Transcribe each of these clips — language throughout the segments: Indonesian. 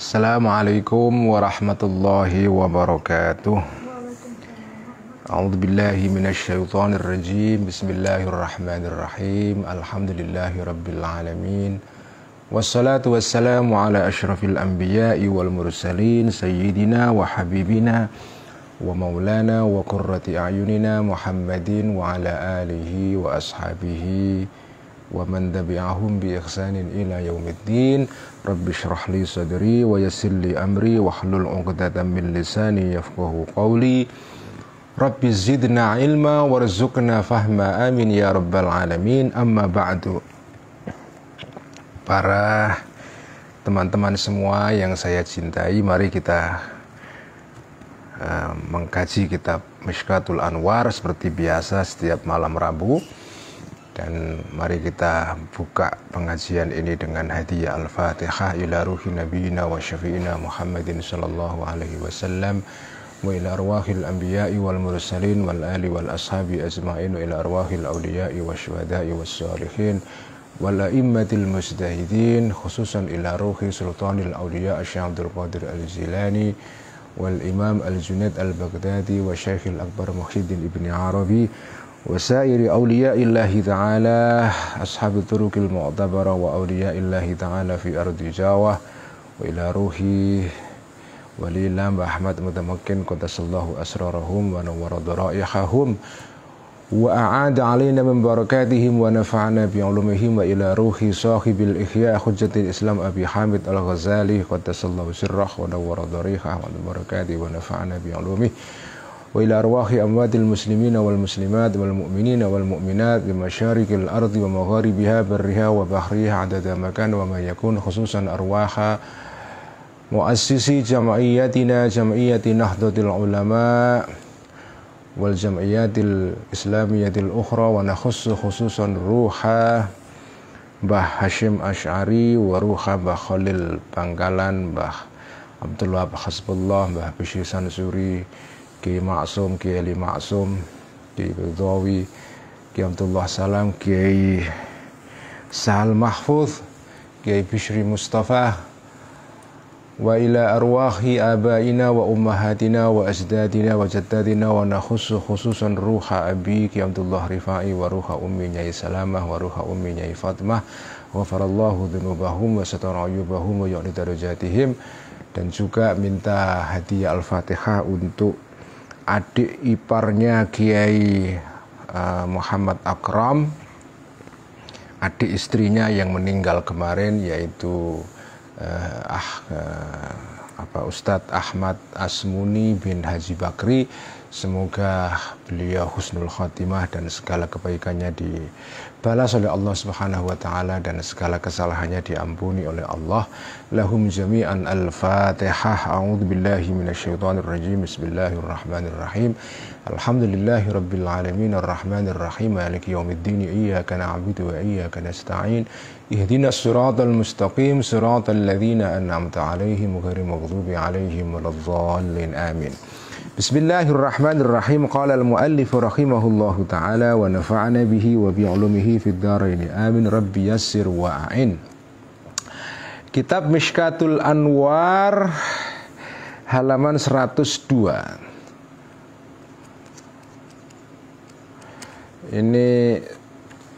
Assalamualaikum warahmatullahi wabarakatuh. A'udzu billahi minasyaitonir rajim. Bismillahirrahmanirrahim. Alhamdulillahirabbil alamin. Wassalatu wassalamu ala asyrafil anbiya'i wal mursalin sayyidina wa habibina wa maulana wa qurrati a'yunina Muhammadin wa ala alihi wa ashabihi wa man tabi'ahum bi ihsanin ila yaumiddin. Rabbi shrah li sadri wa yassir li amri wahlul 'uqdatam min lisani yafqahu qawli. Rabbi zidna ilma warzuqna fahma, amin ya rabbal alamin. Amma ba'du. Para teman-teman semua yang saya cintai, mari kita mengkaji kitab Mishkatul Anwar seperti biasa setiap malam Rabu. Dan mari kita buka pengajian ini dengan hadiah Al-Fatihah ila ruhi nabiyina wa syafi'ina Muhammadin sallallahu alaihi wasallam wa ila arwahil anbiya'i wal mursalin wal ali wal ashabi ajma'in wa ila arwahil awliya'i wa syuhada'i was salihin wal a'immatil mujtahidin, khususan ila ruhi sultanil awliya' Syekh Abdul Qadir Al-Jilani wal imam Al-Junaid Al-Baghdadi wa Syekhil Akbar Muhyiddin Ibn Arabi wa sairi awliya'illahi ta'ala ashabi turukil mu'tabara wa awliya'illahi ta'ala fi ardi Jawa wa ila ruhi walillah Ahmad Mutamakkin qaddasallahu asrarahum wa nawwara daraihahum wa a'ada alaina min barakatihim wa nafa'ana bi ulumihim wa ila ruhi sahibil ihya hujjatil islam Abi Hamid Al-Ghazali qaddasallahu sirrah wa nawwara daraihah wa barakatihi wa nafa'ana bi ulumihi wa ila arwahi amwatil muslimina wal muslimat wal mu'minina wal mu'minat bi masyarikil ardi wa magharibiha barriha wa bahriha adada makan wa ma yakun, khususan arwaha muassisi jam'iyatina jam'iyati nahdlatul ulama wal jam'iyatil islamiyatil ukhra wa nakhussu khususan ruha Mbah Hashim Asy'ari wa ruha Mbah Khalil Bangkalan, Mbah Abdul Wahab Hasbullah, Mbah Bishri Sansuri, Kiai Maksum, Kiai Ali Maksum, Kiai Badawi, Kiai Abdullah Salam, Kiai Sahal Mahfuz, Kiai Bishri Mustafa, wa ila arwahi abaina wa ummahatina wa ajdadina wa jaddadina wa nakhussu khususan ruha abi Kiai Abdullah Rifai wa ruha ummi Nyai Salamah wa ruha ummi Nyai Fatimah ghafarallahu dzunubahum wa satara ayubahum wa yu'li darajatihim. Dan juga minta hadiah Al-Fatihah untuk adik iparnya Kiai Muhammad Akram, adik istrinya yang meninggal kemarin, yaitu Ustadz Ahmad Asmuni bin Haji Bakri. Semoga beliau husnul khatimah dan segala kebaikannya dibalas oleh Allah Subhanahu wa taala dan segala kesalahannya diampuni oleh Allah. Lahum jami'an. Al-Fatihah. A'udzu billahi minasyaitonir rajim. Bismillahirrahmanirrahim. Alhamdulillahirabbil alamin arrahmanir rahim maliki yaumiddin iyyaka na'budu wa iyyaka nasta'in ihdinas siratal mustaqim siratal ladzina an'amta 'alaihim ghairil maghdubi 'alaihim waladdallin. Amin. Bismillahirrahmanirrahim. Qala al-muallif rahimahullahu ta'ala wa nafa'ana bihi wa bi'ulumihi fid dharain. Amin. Rabbi yassir wa a'in. Kitab Mishkatul Anwar halaman 102. Ini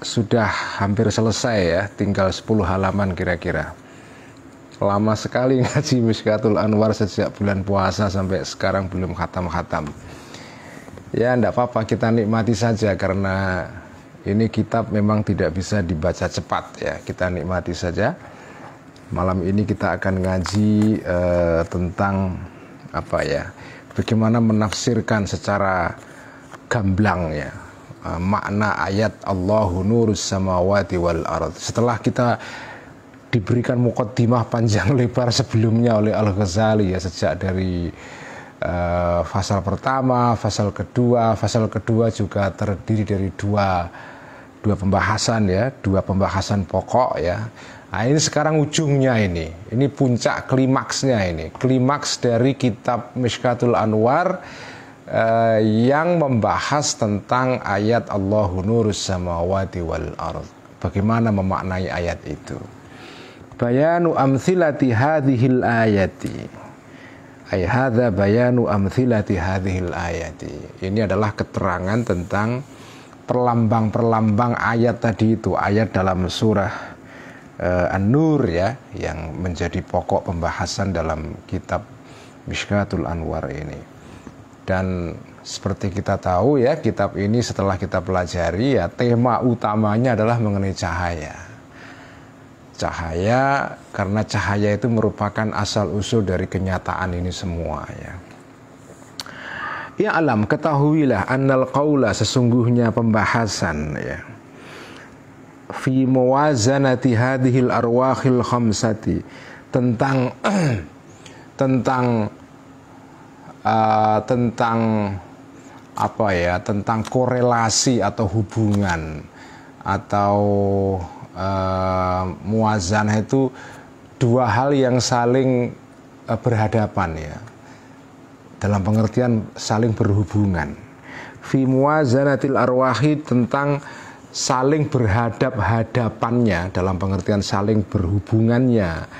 sudah hampir selesai ya, tinggal 10 halaman kira-kira. Lama sekali ngaji Mishkatul Anwar sejak bulan puasa sampai sekarang belum khatam-khatam. Ya enggak apa-apa, kita nikmati saja karena ini kitab memang tidak bisa dibaca cepat ya. Kita nikmati saja. Malam ini kita akan ngaji tentang bagaimana menafsirkan secara gamblang ya makna ayat Allahu nurus samawati wal ard. Setelah kita diberikan muqaddimah panjang lebar sebelumnya oleh Al-Ghazali ya, sejak dari fasal pertama, fasal kedua juga terdiri dari dua pembahasan ya, dua pembahasan pokok ya. Nah, ini sekarang ujungnya ini puncak klimaksnya, ini klimaks dari kitab Mishkatul Anwar yang membahas tentang ayat Allahu nurus samawati wal ard. Bagaimana memaknai ayat itu? bayanu amthilati hadhil ayati. Ay hadza bayanu amthilati hadhil ayati. Ini adalah keterangan tentang perlambang-perlambang ayat tadi itu, ayat dalam surah An-Nur ya, yang menjadi pokok pembahasan dalam kitab Mishkatul Anwar ini. Dan seperti kita tahu ya, kitab ini setelah kita pelajari ya, tema utamanya adalah mengenai cahaya. Cahaya, karena cahaya itu merupakan asal usul dari kenyataan ini semua ya. Ya alam, ketahuilah annal qaula, sesungguhnya pembahasan ya, fi muwazanati hadhil arwahil khamsati, tentang apa ya, tentang korelasi atau hubungan atau muwazanah itu dua hal yang saling berhadapan ya, dalam pengertian saling berhubungan. Fi muwazanatil arwahi, tentang saling berhadap-hadapannya, dalam pengertian saling berhubungannya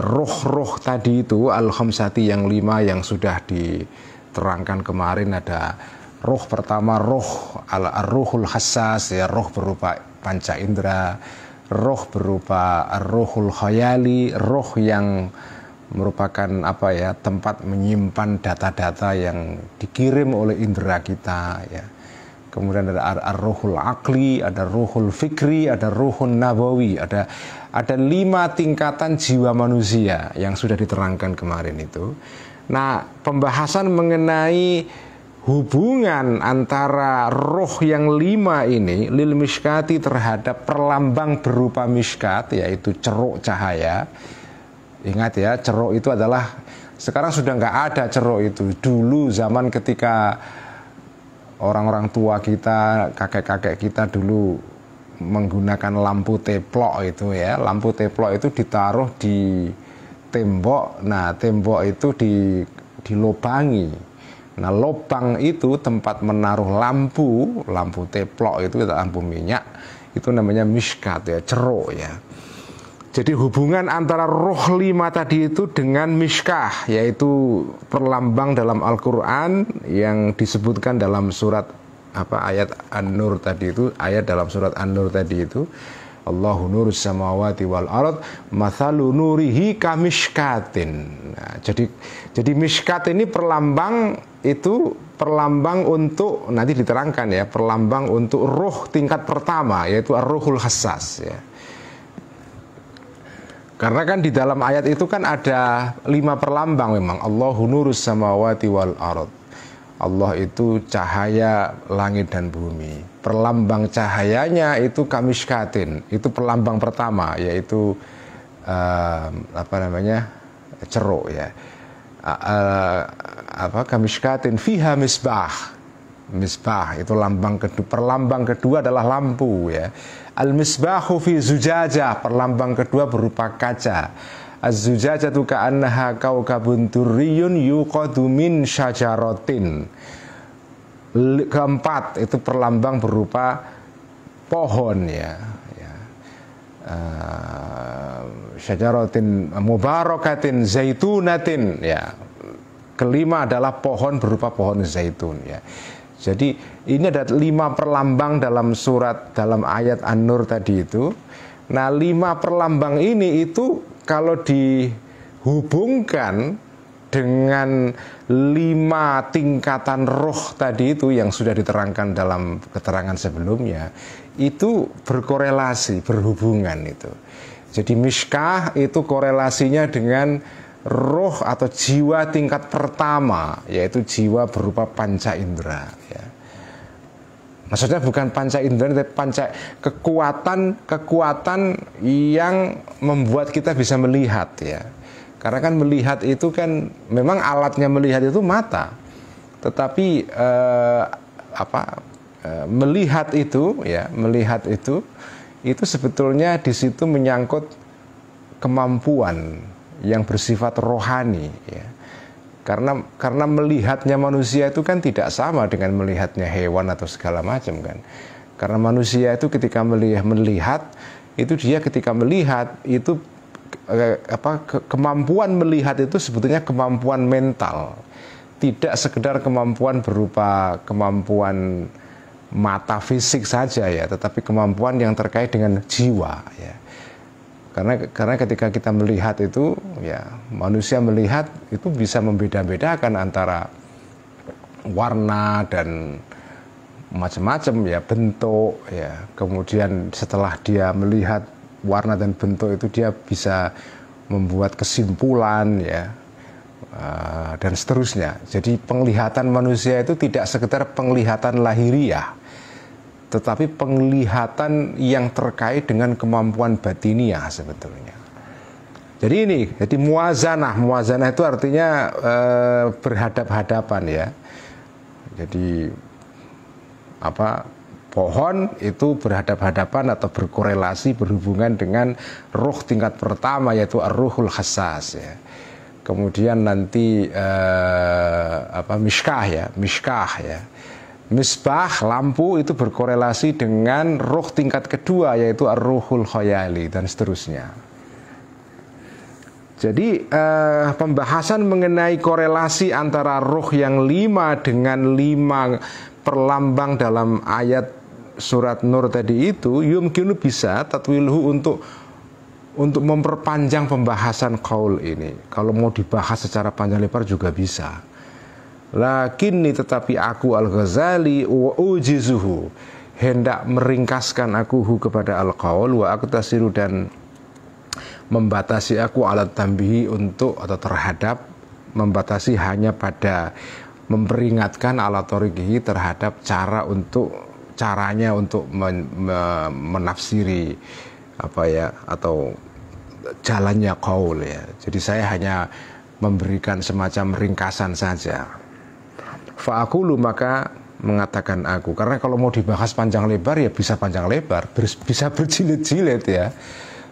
roh-roh tadi itu, al-khamsati yang 5 yang sudah diterangkan kemarin. Ada roh pertama, roh ar-ruhul hassas ya, roh berupa panca indera, roh berupa ar-ruhul khayali, roh yang merupakan apa ya, tempat menyimpan data-data yang dikirim oleh indera kita ya. Kemudian ada ar-ruhul akli, ada ruhul fikri, ada ruhul nabawi, ada 5 tingkatan jiwa manusia yang sudah diterangkan kemarin itu. Nah, pembahasan mengenai hubungan antara roh yang 5 ini lil mishkati, terhadap perlambang berupa mishkat, yaitu ceruk cahaya. Ingat ya, ceruk itu adalah, sekarang sudah nggak ada ceruk itu. Dulu zaman ketika orang-orang tua kita, kakek-kakek kita dulu menggunakan lampu teplok itu ya. Lampu teplok itu ditaruh di tembok. Nah, tembok itu dilobangi. Nah, lubang itu tempat menaruh lampu teplok itu, lampu minyak, itu namanya mishkat ya, ceruk ya. Jadi hubungan antara roh 5 tadi itu dengan mishkah, yaitu perlambang dalam Al-Quran yang disebutkan dalam surat ayat An-Nur tadi itu, ayat dalam surat An-Nur tadi itu, Allahu nurus samawati wal ard mathalu nurihi kamishkatin. Nah, jadi mishkat ini perlambang, itu perlambang untuk, nanti diterangkan ya, perlambang untuk roh tingkat pertama, yaitu ar-ruhul hassas ya. Karena kan di dalam ayat itu kan ada 5 perlambang memang. Allahu nurus samawati wal ard. Allah itu cahaya langit dan bumi. Perlambang cahayanya itu kamishkatin, itu perlambang pertama, yaitu ceruk ya. Kamishkatin fiha misbah. Misbah itu lambang kedua. Perlambang kedua adalah lampu ya. Al-misbahu fi zujajah, perlambang kedua berupa kaca. Az-zujajatu ka'annaha kaukabun durriyun yuqadu min syajaratin. Keempat itu perlambang berupa pohon ya. Syajaratin mubarakatin zaitunatin ya. Kelima adalah pohon berupa pohon zaitun ya. Jadi ini ada 5 perlambang dalam ayat An-Nur tadi itu. Nah, 5 perlambang ini itu kalau dihubungkan dengan 5 tingkatan roh tadi itu yang sudah diterangkan dalam keterangan sebelumnya, itu berkorelasi, berhubungan itu. Jadi mishkah itu korelasinya dengan roh atau jiwa tingkat pertama, yaitu jiwa berupa panca indera ya. Maksudnya bukan panca indera, tapi kekuatan yang membuat kita bisa melihat ya. Karena kan melihat itu kan memang alatnya melihat itu mata, tetapi melihat itu sebetulnya di situ menyangkut kemampuan yang bersifat rohani ya. Karena melihatnya manusia itu kan tidak sama dengan melihatnya hewan atau segala macam kan. Karena manusia itu ketika melihat itu dia ketika melihat itu kemampuan melihat itu sebetulnya kemampuan mental, tidak sekedar kemampuan berupa kemampuan mata fisik saja ya, tetapi kemampuan yang terkait dengan jiwa ya. Karena ketika kita melihat itu ya, manusia melihat itu bisa membeda-bedakan antara warna dan macam-macam ya, bentuk ya. Kemudian setelah dia melihat warna dan bentuk itu dia bisa membuat kesimpulan ya, dan seterusnya. Jadi penglihatan manusia itu tidak sekedar penglihatan lahiriah, tetapi penglihatan yang terkait dengan kemampuan batiniah sebetulnya. Jadi ini, jadi muwazanah itu artinya berhadap-hadapan ya. Jadi pohon itu berhadap-hadapan atau berkorelasi, berhubungan dengan ruh tingkat pertama, yaitu ar-ruhul khassas ya. Kemudian nanti mishkah ya. Misbah, lampu itu berkorelasi dengan ruh tingkat kedua, yaitu ar-ruhul khayali, dan seterusnya. Jadi pembahasan mengenai korelasi antara ruh yang 5 dengan 5 perlambang dalam ayat surat Nur tadi itu yumkinu bisa tatwilhu untuk memperpanjang pembahasan qaul ini. Kalau mau dibahas secara panjang lebar juga bisa. Lakinni, tetapi aku Al-Ghazali wa ujizuhu, hendak meringkaskan akuhu kepada al-qaul, wa aku tasiru, dan membatasi aku alat tambihi untuk atau terhadap, membatasi hanya pada memperingatkan ala torikihi terhadap caranya untuk menafsiri atau jalannya qaul ya. Jadi saya hanya memberikan semacam ringkasan saja. Fa'akulu, maka mengatakan aku, karena kalau mau dibahas panjang lebar ya bisa panjang lebar, bisa berjilid-jilid ya.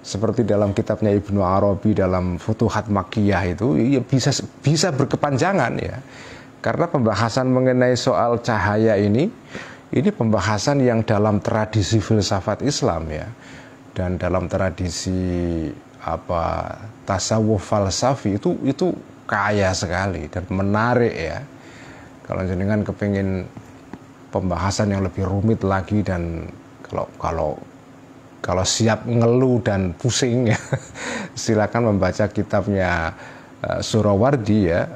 Seperti dalam kitabnya Ibnu Arabi dalam Futuhat Makkiyah itu ya bisa berkepanjangan ya. Karena pembahasan mengenai soal cahaya ini pembahasan yang dalam tradisi filsafat Islam ya, dan dalam tradisi tasawuf falsafi itu kaya sekali dan menarik ya. Kalau jenengan kepingin pembahasan yang lebih rumit lagi, dan kalau siap ngeluh dan pusing ya, silakan membaca kitabnya Surawardi ya,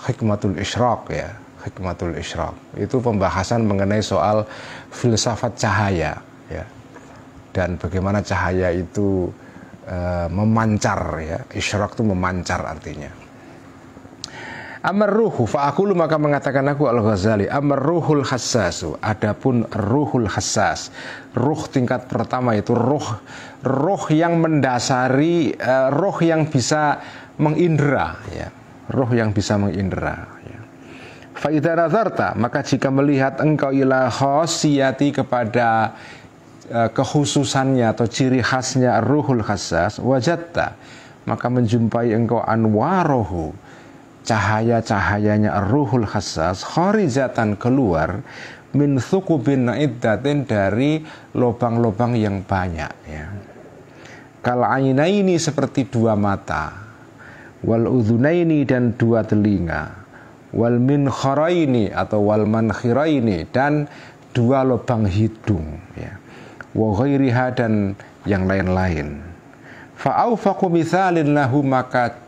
Hikmatul Isyraq ya. Hikmatul Isyraq itu pembahasan mengenai soal filsafat cahaya ya, dan bagaimana cahaya itu memancar ya. Isyraq itu memancar artinya. Amar ruhu fa'akulu, maka mengatakan aku Al-Ghazali, amar ruhul khassasu, adapun ruhul khassas, ruh tingkat pertama itu ruh yang mendasari, ruh yang bisa mengindera ya, ruh yang bisa mengindera ya. Fa idza nazarta, maka jika melihat engkau ila khosiyati, kepada kekhususannya atau ciri khasnya ruhul khassas, wajadta, maka menjumpai engkau anwarohu, cahaya-cahayanya ruhul khassas, kharizatan, keluar min thukubin iddatin, dari lubang-lubang yang banyak ya. Kal ainaini, seperti dua mata, wal udhunaini, dan dua telinga, wal minkharaini atau wal mankhiraini, dan dua lubang hidung ya, wa ghairiha, dan yang lain-lain. Fa awfaqu mithalin lahu, maka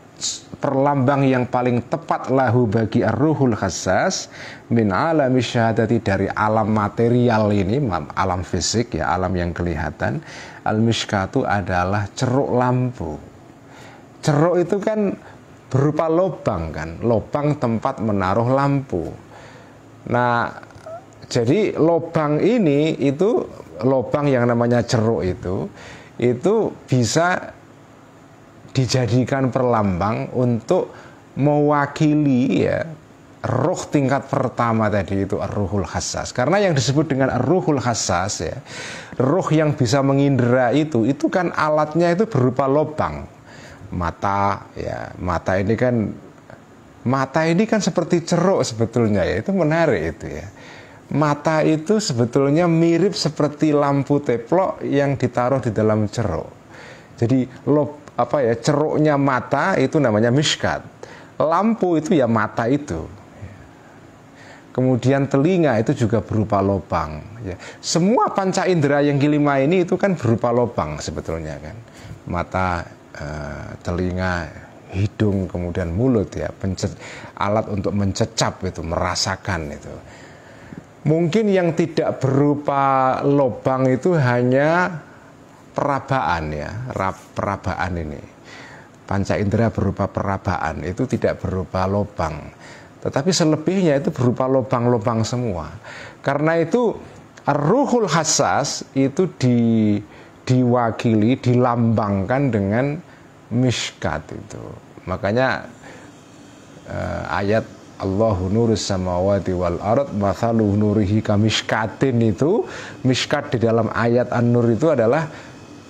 perlambang yang paling tepat lahu bagi ar-ruhul khassas min alami syahadati, dari alam material ini, alam fisik ya, alam yang kelihatan. Al-mishkatu adalah ceruk lampu. Ceruk itu kan berupa lubang kan, lubang tempat menaruh lampu. Nah, jadi lubang ini, itu lubang yang namanya ceruk itu bisa dijadikan perlambang untuk mewakili ya ruh tingkat pertama tadi, itu ar-ruhul khassas. Karena yang disebut dengan ar-ruhul khassas ya, ruh yang bisa mengindera itu kan alatnya itu berupa lubang. Mata ya, mata ini kan seperti ceruk sebetulnya ya, itu menarik itu ya. mata itu sebetulnya mirip seperti lampu teplok yang ditaruh di dalam ceruk. Jadi ceruknya mata itu namanya mishkat. Lampu itu ya mata itu. Kemudian telinga itu juga berupa lubang. Ya. Semua panca indera yang kelima ini itu kan berupa lubang sebetulnya kan. Mata, telinga, hidung, kemudian mulut ya, alat untuk mencecap itu, merasakan itu. Mungkin yang tidak berupa lubang itu hanya perabaan ya, perabaan ini. Panca indera berupa perabaan itu tidak berupa lubang. Tetapi selebihnya itu berupa lubang-lubang semua. Karena itu ruhul hassas itu diwakili, dilambangkan dengan mishkat itu. Makanya ayat Allahu nurus samawati wal ard mathalu nurihi kamishkatin itu, mishkat di dalam ayat An-Nur itu adalah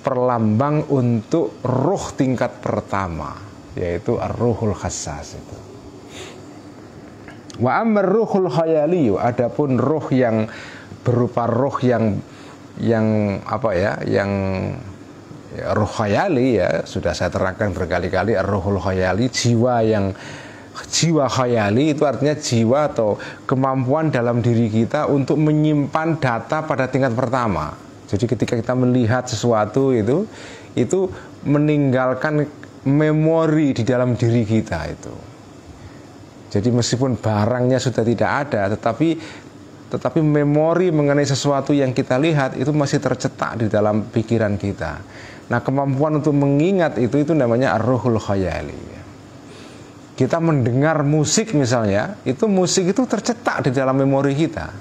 perlambang untuk ruh tingkat pertama, yaitu ar-ruhul hassas itu. Wa amar ruhul khayali, adapun ruh yang berupa ruh yang ruh khayali ya, sudah saya terangkan berkali-kali, ar-ruhul khayali, jiwa khayali itu artinya jiwa atau kemampuan dalam diri kita untuk menyimpan data pada tingkat pertama. Jadi ketika kita melihat sesuatu itu meninggalkan memori di dalam diri kita itu. Jadi meskipun barangnya sudah tidak ada, tetapi memori mengenai sesuatu yang kita lihat itu masih tercetak di dalam pikiran kita. Nah, kemampuan untuk mengingat itu namanya ar-ruhul khayali. Kita mendengar musik misalnya, itu musik itu tercetak di dalam memori kita.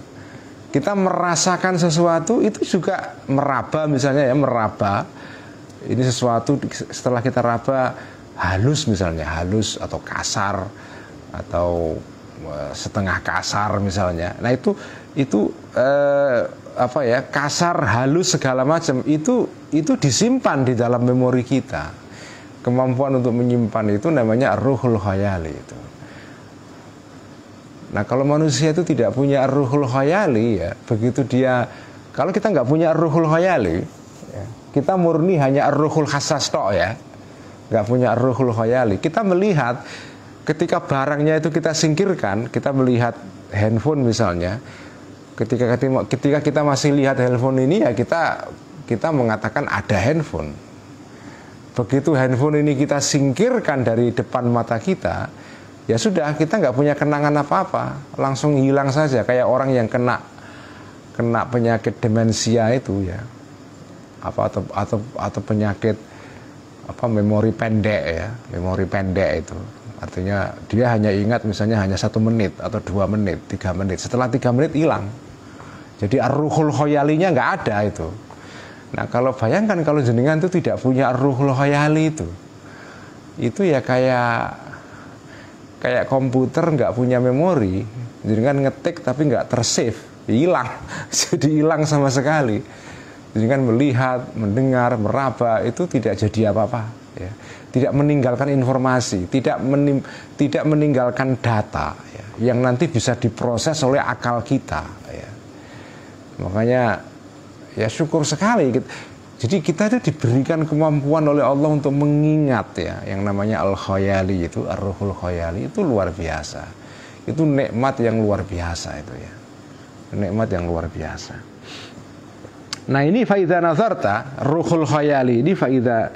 Kita merasakan sesuatu itu juga meraba misalnya ya, meraba. Ini sesuatu setelah kita raba halus misalnya, halus atau kasar atau setengah kasar misalnya. Nah itu kasar, halus segala macam itu disimpan di dalam memori kita. Kemampuan untuk menyimpan itu namanya ar-ruhul khayali itu. Nah kalau manusia itu tidak punya ar-ruhul khayali ya, begitu dia, kalau kita nggak punya ar-ruhul khayali ya, kita murni hanya ar-ruhul hassas tok ya, nggak punya ar-ruhul khayali, kita melihat ketika barangnya itu kita singkirkan, kita melihat handphone misalnya, ketika kita masih lihat handphone ini ya kita mengatakan ada handphone. Begitu handphone ini kita singkirkan dari depan mata kita, ya sudah, kita nggak punya kenangan apa-apa, langsung hilang saja, kayak orang yang kena penyakit demensia itu ya, atau penyakit memori pendek ya, memori pendek itu. Artinya dia hanya ingat misalnya hanya 1 menit atau 2 menit, 3 menit. Setelah 3 menit hilang. Jadi ar-ruhul khayalinya nggak ada itu. Nah kalau bayangkan kalau jenengan itu tidak punya ar-ruhul khayali itu ya kayak komputer nggak punya memori. Jenengan ngetik tapi nggak tersave, hilang. Jadi hilang sama sekali. Jenengan melihat, mendengar, meraba itu tidak jadi apa-apa. Ya. Tidak meninggalkan informasi, tidak meninggalkan data ya, yang nanti bisa diproses oleh akal kita ya. Makanya ya syukur sekali. Jadi kita itu diberikan kemampuan oleh Allah untuk mengingat ya, yang namanya al-khayali itu, ar-ruhul khayali itu luar biasa. Itu nikmat yang luar biasa itu ya. Nikmat yang luar biasa. Nah ini faida nazarta, ruhul khayali ini faida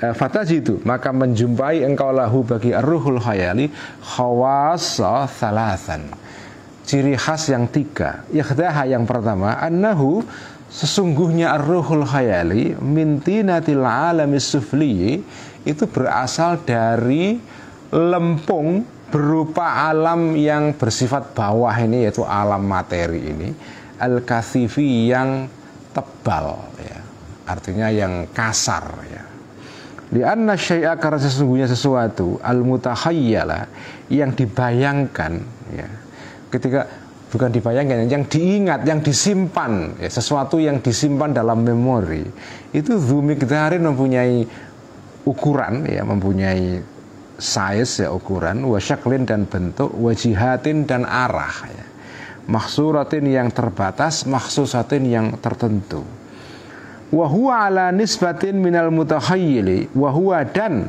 fatajidu, maka menjumpai engkau lahu bagi ar-ruhul khayali khawassa thalathan, ciri khas yang 3. Ikhdaha, yang pertama, annahu, sesungguhnya ar-ruhul khayali min tinatil alamis sufli, itu berasal dari lempung berupa alam yang bersifat bawah ini, yaitu alam materi ini, al-kathifi, yang tebal ya, artinya yang kasar ya. Lianna syai'a, karena sesungguhnya sesuatu, al-mutakhayyala, yang dibayangkan ya. Ketika bukan dibayangkan, yang diingat, yang disimpan ya, sesuatu yang disimpan dalam memori itu dzumikdarin, mempunyai ukuran ya, mempunyai size ya, ukuran, wasyaklin dan bentuk, wajihatin dan arah ya. mahsuratin yang terbatas, makhsusatin yang tertentu. Wa huwa ala nisbatin minal mutakhayyili, wa huwa dan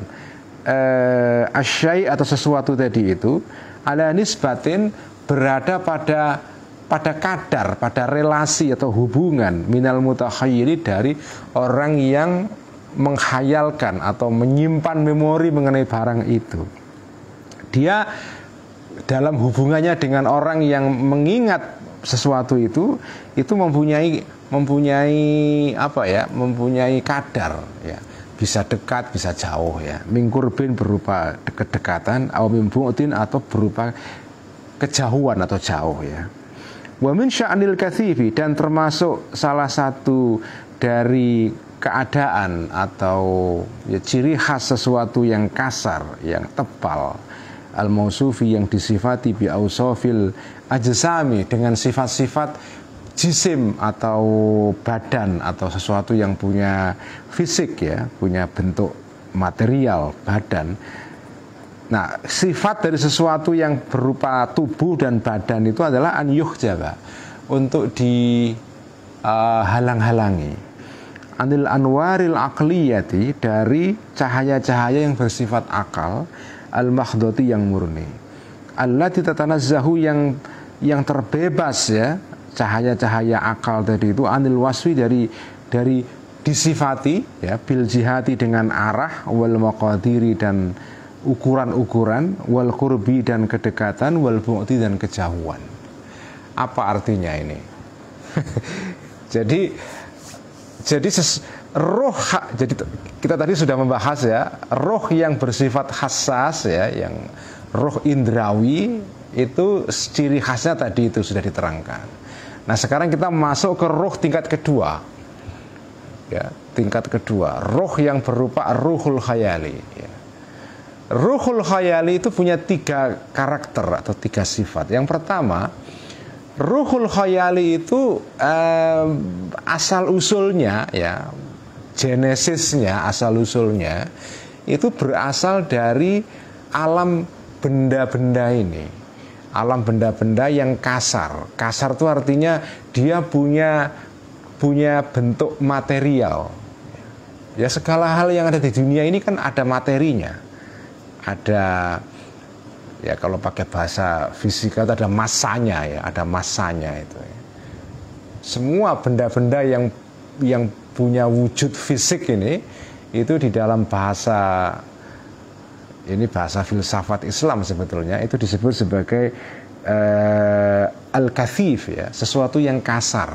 asyai atau sesuatu tadi itu ala nisbatin berada pada kadar, pada relasi atau hubungan minal mutakhayyili dari orang yang menghayalkan atau menyimpan memori mengenai barang itu. Dia dalam hubungannya dengan orang yang mengingat sesuatu itu mempunyai apa ya? Mempunyai kadar ya. Bisa dekat, bisa jauh ya. Mingkurbin berupa kedekatan, atau mimbu'tin atau berupa kejauhan atau jauh ya. Wa min sya'nil kathifi, dan termasuk salah satu dari keadaan atau ya, ciri khas sesuatu yang kasar, yang tebal, al-mausufi yang disifati bi ausofil ajsami dengan sifat-sifat jisim atau badan atau sesuatu yang punya fisik ya, punya bentuk material badan. Nah, sifat dari sesuatu yang berupa tubuh dan badan itu adalah an yuhjaba, untuk dihalang-halangi. Anil anwaril aqliyati, dari cahaya-cahaya yang bersifat akal, al-mahdhati yang murni, allati tatanazzahu yang terbebas ya, cahaya-cahaya akal tadi itu anil waswi, dari disifati ya, bil jihati dengan arah, wal maqadiri dan ukuran-ukuran, wal qurbi dan kedekatan, wal bu'ti dan kejauhan. Apa artinya ini? Jadi roh, jadi kita tadi sudah membahas ya, roh yang bersifat hassas ya, yang roh indrawi itu ciri khasnya tadi itu sudah diterangkan. Nah, sekarang kita masuk ke roh tingkat kedua. Ya, tingkat kedua, roh yang berupa ruhul khayali ya. Ruhul khayali itu punya 3 karakter atau 3 sifat. Yang pertama, ruhul khayali itu asal usulnya ya, genesisnya, asal usulnya itu berasal dari alam benda-benda ini, alam benda-benda yang kasar. Kasar itu artinya dia punya bentuk material. Ya, segala hal yang ada di dunia ini kan ada materinya. Ada ya, kalau pakai bahasa fisika itu ada masanya ya, ada masanya itu ya. Semua benda-benda yang punya wujud fisik ini itu di dalam bahasa filsafat Islam sebetulnya itu disebut sebagai al-kathif ya, sesuatu yang kasar.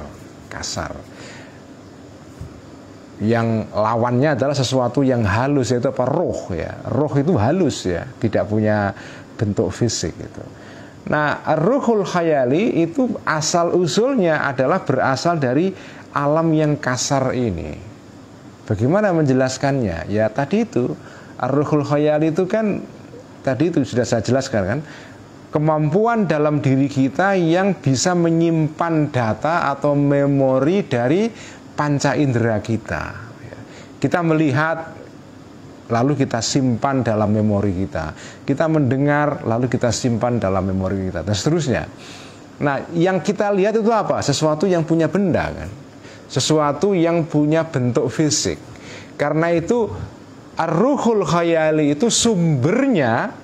Yang lawannya adalah sesuatu yang halus, yaitu apa? Roh ya. Roh itu halus ya, tidak punya bentuk fisik itu. Nah, ruhul khayali itu asal usulnya adalah berasal dari alam yang kasar ini. Bagaimana menjelaskannya? Ya tadi itu, ruhul khayali itu kan tadi itu sudah saya jelaskan kan, kemampuan dalam diri kita yang bisa menyimpan data atau memori dari panca indera kita. Kita melihat lalu kita simpan dalam memori kita. Kita mendengar lalu kita simpan dalam memori kita, dan seterusnya. Nah, yang kita lihat itu apa? Sesuatu yang punya benda kan, sesuatu yang punya bentuk fisik. Karena itu ar-ruhul khayali itu sumbernya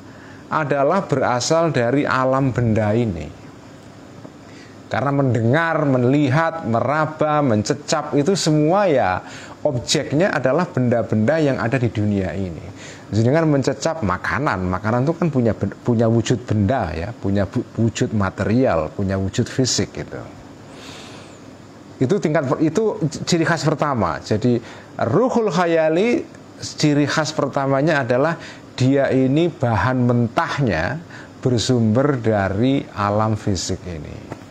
adalah berasal dari alam benda ini. Karena mendengar, melihat, meraba, mencecap itu semua ya objeknya adalah benda-benda yang ada di dunia ini. Dengan mencecap makanan itu kan punya wujud benda ya, punya wujud material, punya wujud fisik gitu. Itu ciri khas pertama. Jadi ruhul khayali, ciri khas pertamanya adalah dia ini bahan mentahnya bersumber dari alam fisik ini.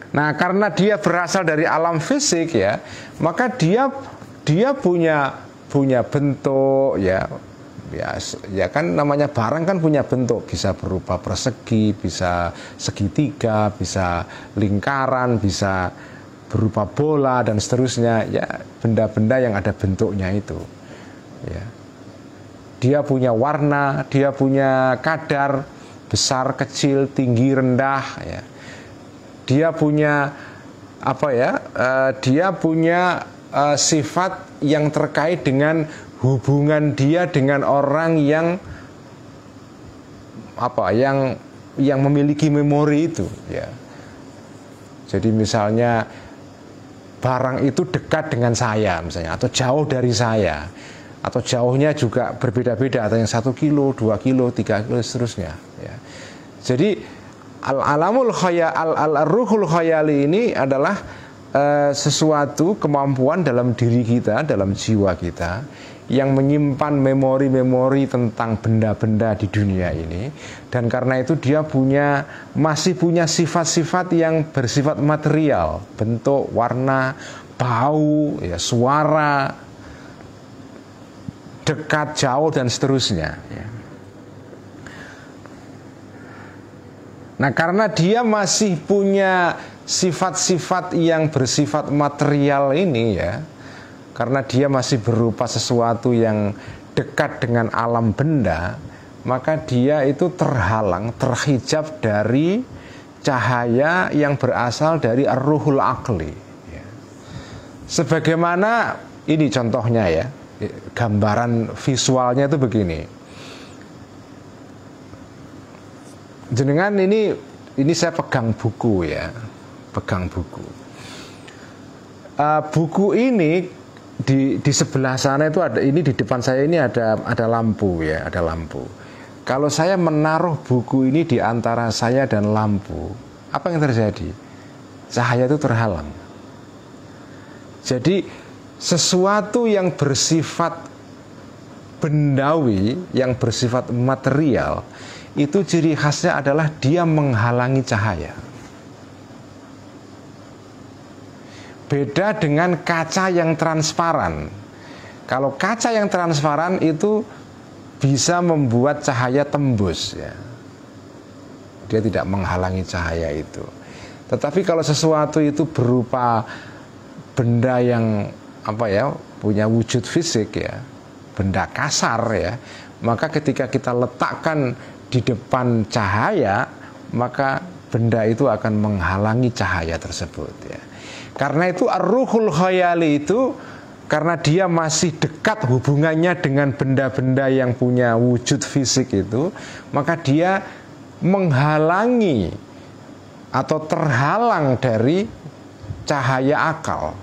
Nah, karena dia berasal dari alam fisik ya, maka dia punya bentuk ya kan, namanya barang kan punya bentuk, bisa berupa persegi, bisa segitiga, bisa lingkaran, bisa berupa bola dan seterusnya ya, benda-benda yang ada bentuknya itu ya. Dia punya warna, dia punya kadar, besar, kecil, tinggi, rendah, ya. Dia punya apa ya? Dia punya sifat yang terkait dengan hubungan dia dengan orang yang apa? Yang memiliki memori itu, ya. Jadi misalnya barang itu dekat dengan saya misalnya, atau jauh dari saya, atau jauhnya juga berbeda-beda, ada yang 1 kilo, 2 kilo, 3 kilo, seterusnya, ya. Jadi ruhul khayali ini adalah sesuatu kemampuan dalam diri kita, dalam jiwa kita, yang menyimpan memori-memori tentang benda-benda di dunia ini, dan karena itu dia masih punya sifat-sifat yang bersifat material, bentuk, warna, bau, ya, suara, dekat, jauh, dan seterusnya, ya. Nah, karena dia masih punya sifat-sifat yang bersifat material ini, ya, karena dia masih berupa sesuatu yang dekat dengan alam benda, maka dia itu terhalang, terhijab dari cahaya yang berasal dari ar-ruhul aqli, ya. Sebagaimana ini contohnya, ya, gambaran visualnya itu begini. Jenengan ini saya pegang buku, ya, pegang buku. Buku ini di sebelah sana itu ada, ini di depan saya ini ada lampu, ya, ada lampu. Kalau saya menaruh buku ini di antara saya dan lampu, apa yang terjadi? Cahaya itu terhalang. Jadi sesuatu yang bersifat bendawi, yang bersifat material, itu ciri khasnya adalah dia menghalangi cahaya. Beda dengan kaca yang transparan. Kalau kaca yang transparan itu bisa membuat cahaya tembus, ya. Dia tidak menghalangi cahaya itu. Tetapi kalau sesuatu itu berupa benda yang apa, ya, punya wujud fisik, ya, benda kasar, ya, maka ketika kita letakkan di depan cahaya, maka benda itu akan menghalangi cahaya tersebut, ya. Karena itu ar-ruhul khayali itu, karena dia masih dekat hubungannya dengan benda-benda yang punya wujud fisik itu, maka dia menghalangi atau terhalang dari cahaya akal.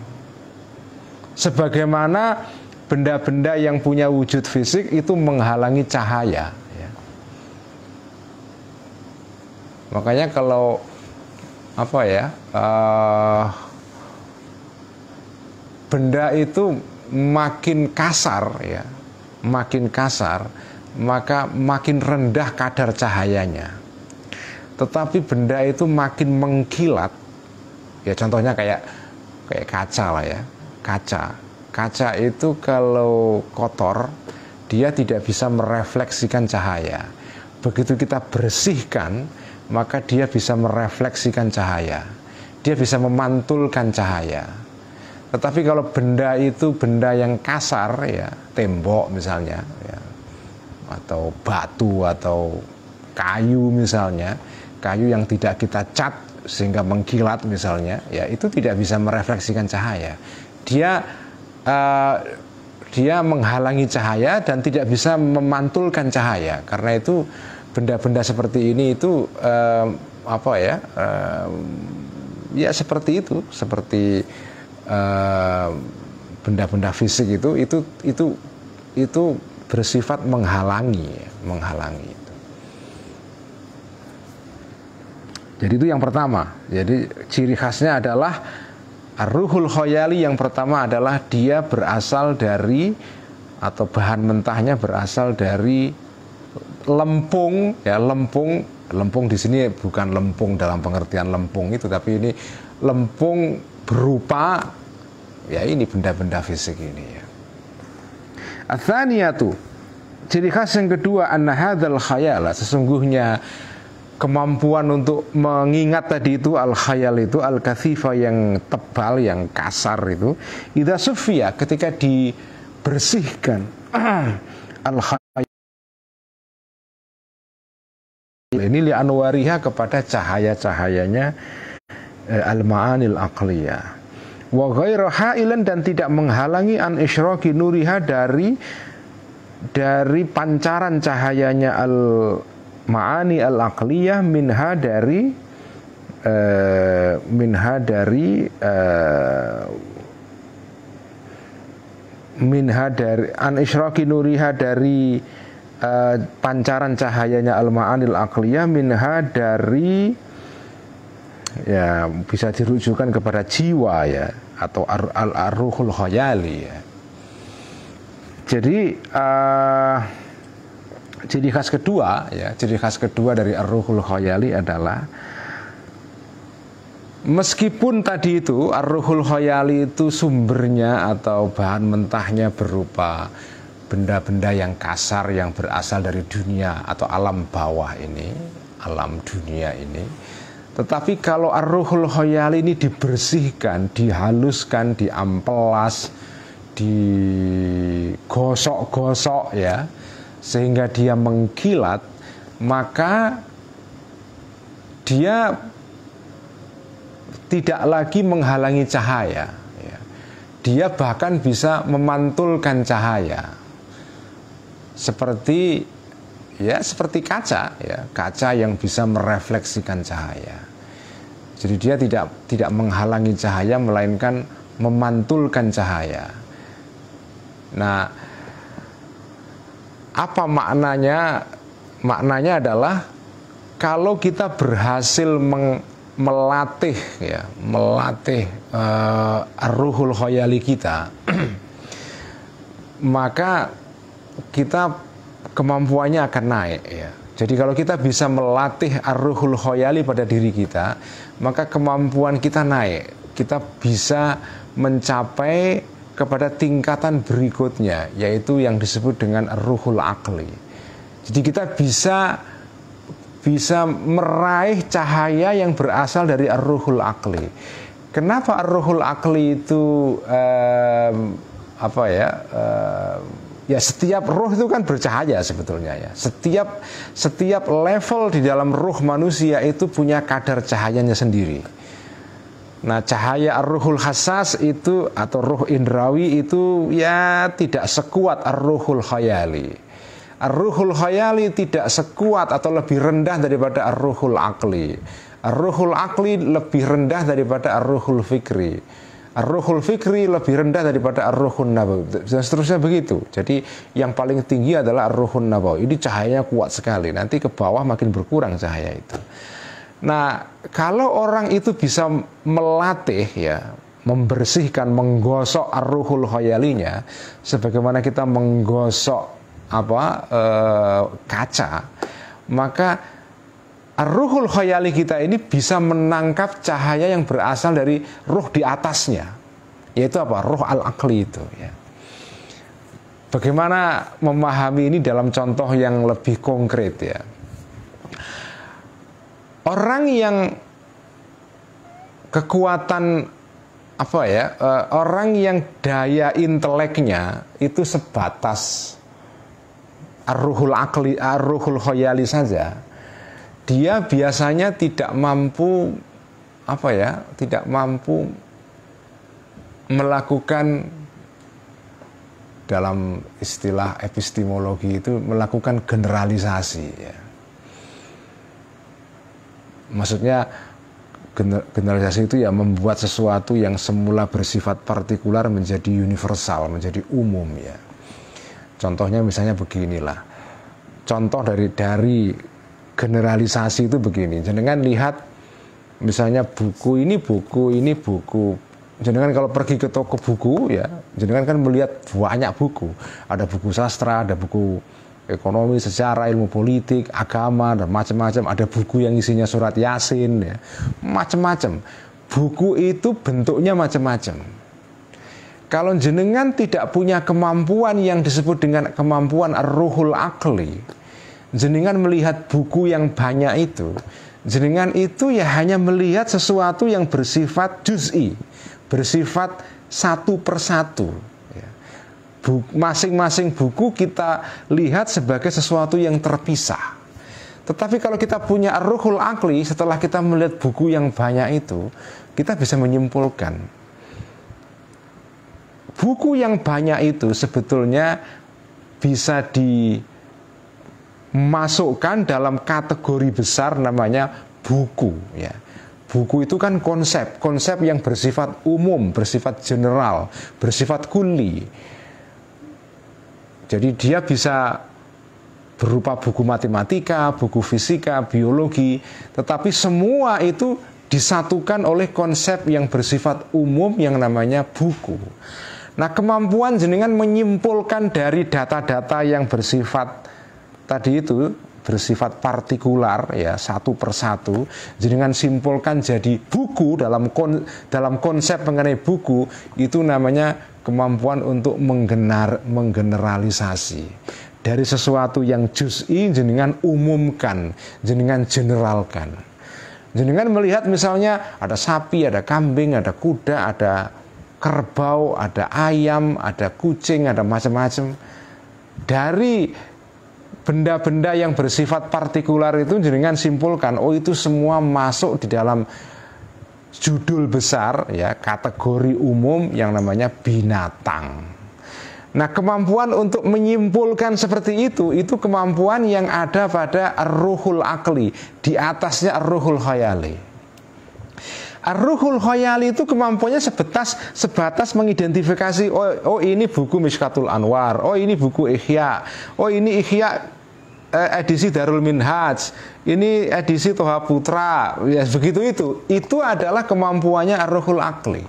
Sebagaimana benda-benda yang punya wujud fisik itu menghalangi cahaya, ya. Makanya kalau apa, ya, benda itu makin kasar, ya, makin kasar, maka makin rendah kadar cahayanya. Tetapi benda itu makin mengkilat, ya, contohnya kayak kaca lah, ya. Kaca itu kalau kotor, dia tidak bisa merefleksikan cahaya. Begitu kita bersihkan, maka dia bisa merefleksikan cahaya. Dia bisa memantulkan cahaya. Tetapi kalau benda itu benda yang kasar, ya, tembok misalnya, ya, atau batu atau kayu misalnya, kayu yang tidak kita cat sehingga mengkilat misalnya, ya, itu tidak bisa merefleksikan cahaya. Dia menghalangi cahaya dan tidak bisa memantulkan cahaya. Karena itu benda-benda seperti ini itu apa, ya, ya seperti itu, seperti benda-benda fisik itu bersifat menghalangi. Jadi itu yang pertama. Jadi ciri khasnya adalah ar-ruhul khayali. Yang pertama adalah dia berasal dari, atau bahan mentahnya berasal dari lempung, ya, lempung di sini bukan lempung dalam pengertian lempung itu, tapi ini lempung berupa, ya, ini benda-benda fisik ini, ya. Ats-tsaniyatu, ciri khas yang kedua, anna hadzal khayala, sesungguhnya kemampuan untuk mengingat tadi itu, al-khayal itu, al-kathifa yang tebal, yang kasar itu, idza suffiya, ketika dibersihkan, al-khayal Ini li anwariha kepada cahaya-cahayanya al-ma'anil aqliyah. Wa ghairu hailan dan tidak menghalangi an isyraqi nuriha dari pancaran cahayanya al-ma'ani al-aqliyah minha dari an isyraqi nuriha dari pancaran cahayanya al-ma'anil aqliyah minha dari, ya bisa dirujukan kepada jiwa ya, atau ar-ruhul khayali ya. Jadi ciri khas kedua ya, ciri khas kedua dari ar-ruhul khayali adalah meskipun tadi itu ar-ruhul khayali itu sumbernya atau bahan mentahnya berupa benda-benda yang kasar yang berasal dari dunia atau alam bawah ini, alam dunia ini. Tetapi kalau ar-ruhul khayali ini dibersihkan, dihaluskan, diamplas, digosok-gosok ya, sehingga dia mengkilat, maka dia tidak lagi menghalangi cahaya ya. Dia bahkan bisa memantulkan cahaya. Seperti kaca ya, kaca yang bisa merefleksikan cahaya. Jadi dia tidak menghalangi cahaya melainkan memantulkan cahaya. Nah, apa maknanya? Maknanya adalah kalau kita berhasil melatih ar-ruhul khayali kita, maka kita kemampuannya akan naik ya. Jadi kalau kita bisa melatih ar-ruhul khayali pada diri kita, maka kemampuan kita naik. Kita bisa mencapai kepada tingkatan berikutnya, yaitu yang disebut dengan ar-ruhul aqli. Jadi kita bisa meraih cahaya yang berasal dari ar-ruhul aqli. Kenapa ar-ruhul aqli itu ya setiap ruh itu kan bercahaya sebetulnya ya. Setiap level di dalam ruh manusia itu punya kadar cahayanya sendiri. Nah, cahaya ar-ruhul hassas itu atau ruh indrawi itu ya tidak sekuat ar-ruhul khayali. Ar-ruhul khayali tidak sekuat atau lebih rendah daripada ar-ruhul aqli. Ar-ruhul aqli lebih rendah daripada ar-ruhul fikri. Ar-ruhul fikri lebih rendah daripada ar-ruhun nabawi, dan seterusnya begitu. Jadi yang paling tinggi adalah ar-ruhun nabawi. Ini cahayanya kuat sekali. Nanti ke bawah makin berkurang cahaya itu. Nah, kalau orang itu bisa melatih ya, membersihkan, menggosok ar-ruhul khayalinya, sebagaimana kita menggosok kaca, maka ar-ruhul khayali kita ini bisa menangkap cahaya yang berasal dari ruh di atasnya, yaitu apa? Ruh al-aqli itu ya. Bagaimana memahami ini dalam contoh yang lebih konkret ya. Orang yang kekuatan orang yang daya inteleknya itu sebatas ar-ruhul aqli, ar-ruhul khayali saja, dia biasanya tidak mampu melakukan, dalam istilah epistemologi itu, melakukan generalisasi ya. Maksudnya generalisasi itu ya membuat sesuatu yang semula bersifat partikular menjadi universal, menjadi umum ya. Contohnya misalnya beginilah. Contoh dari generalisasi itu begini. Jenengan lihat misalnya buku ini buku. Jenengan kalau pergi ke toko buku ya, jenengan kan melihat banyak buku. Ada buku sastra, ada buku ekonomi, sejarah, ilmu politik, agama, dan macam-macam. Ada buku yang isinya surat Yasin ya. Macam-macam. Buku itu bentuknya macam-macam. Kalau jenengan tidak punya kemampuan yang disebut dengan kemampuan ar-ruhul aqli, jenengan melihat buku yang banyak itu, jenengan itu ya hanya melihat sesuatu yang bersifat juz'i, bersifat satu persatu. Masing-masing buku kita lihat sebagai sesuatu yang terpisah. Tetapi kalau kita punya ar-ruhul aqli, setelah kita melihat buku yang banyak itu, kita bisa menyimpulkan buku yang banyak itu sebetulnya bisa dimasukkan dalam kategori besar namanya buku, ya. Buku itu kan konsep yang bersifat umum, bersifat general, bersifat kulli. Jadi dia bisa berupa buku matematika, buku fisika, biologi, tetapi semua itu disatukan oleh konsep yang bersifat umum yang namanya buku. Nah, kemampuan jenengan menyimpulkan dari data-data yang bersifat tadi itu, bersifat partikular, ya, satu persatu, jenengan simpulkan jadi buku dalam konsep mengenai buku, itu namanya kemampuan untuk menggeneralisasi. Dari sesuatu yang juz'i jenengan umumkan, jenengan generalkan. Jenengan melihat misalnya ada sapi, ada kambing, ada kuda, ada kerbau, ada ayam, ada kucing, ada macam-macam. Dari benda-benda yang bersifat partikular itu jenengan simpulkan, oh itu semua masuk di dalam judul besar, ya, kategori umum yang namanya binatang. Nah, kemampuan untuk menyimpulkan seperti itu kemampuan yang ada pada ar-ruhul aqli, di atasnya ar-ruhul khayali. Ar-ruhul khayali itu kemampuannya sebatas mengidentifikasi, oh ini buku Mishkatul Anwar, oh ini buku Ihya, oh ini Ihya edisi Darul Minhaj, ini edisi Toha Putra, ya begitu itu adalah kemampuannya ar-ruhul aqli.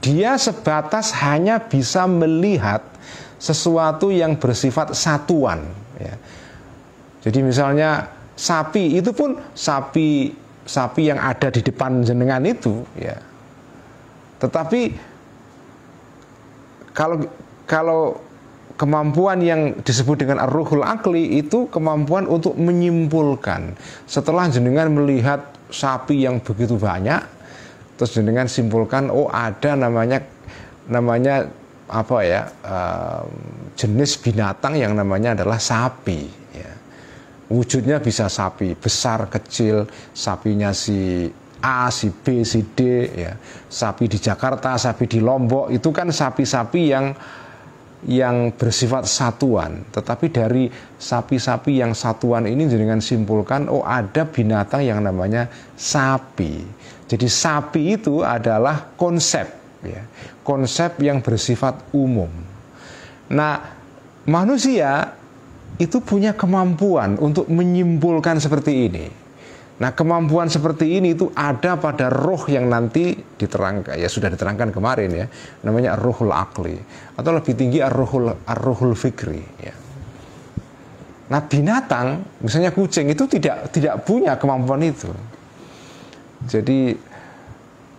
Dia sebatas hanya bisa melihat sesuatu yang bersifat satuan, ya. Jadi misalnya sapi itu pun sapi yang ada di depan jenengan itu, ya. Tetapi kalau kemampuan yang disebut dengan ar-ruhul aqli itu kemampuan untuk menyimpulkan. Setelah jenengan melihat sapi yang begitu banyak, terus jenengan simpulkan, oh ada namanya apa ya, jenis binatang yang namanya adalah sapi, ya. Wujudnya bisa sapi besar, kecil, sapinya si A, si B, si D, ya. Sapi di Jakarta, sapi di Lombok, itu kan sapi-sapi yang bersifat satuan. Tetapi dari sapi-sapi yang satuan ini jenengan simpulkan, oh ada binatang yang namanya sapi. Jadi sapi itu adalah konsep, ya, konsep yang bersifat umum. Nah, manusia itu punya kemampuan untuk menyimpulkan seperti ini. Nah, kemampuan seperti ini itu ada pada roh yang nanti diterangkan, ya sudah diterangkan kemarin, ya, namanya ar-ruhul aqli, atau lebih tinggi ar-ruhul fikri, ya. Nah, binatang misalnya kucing itu tidak punya kemampuan itu. Jadi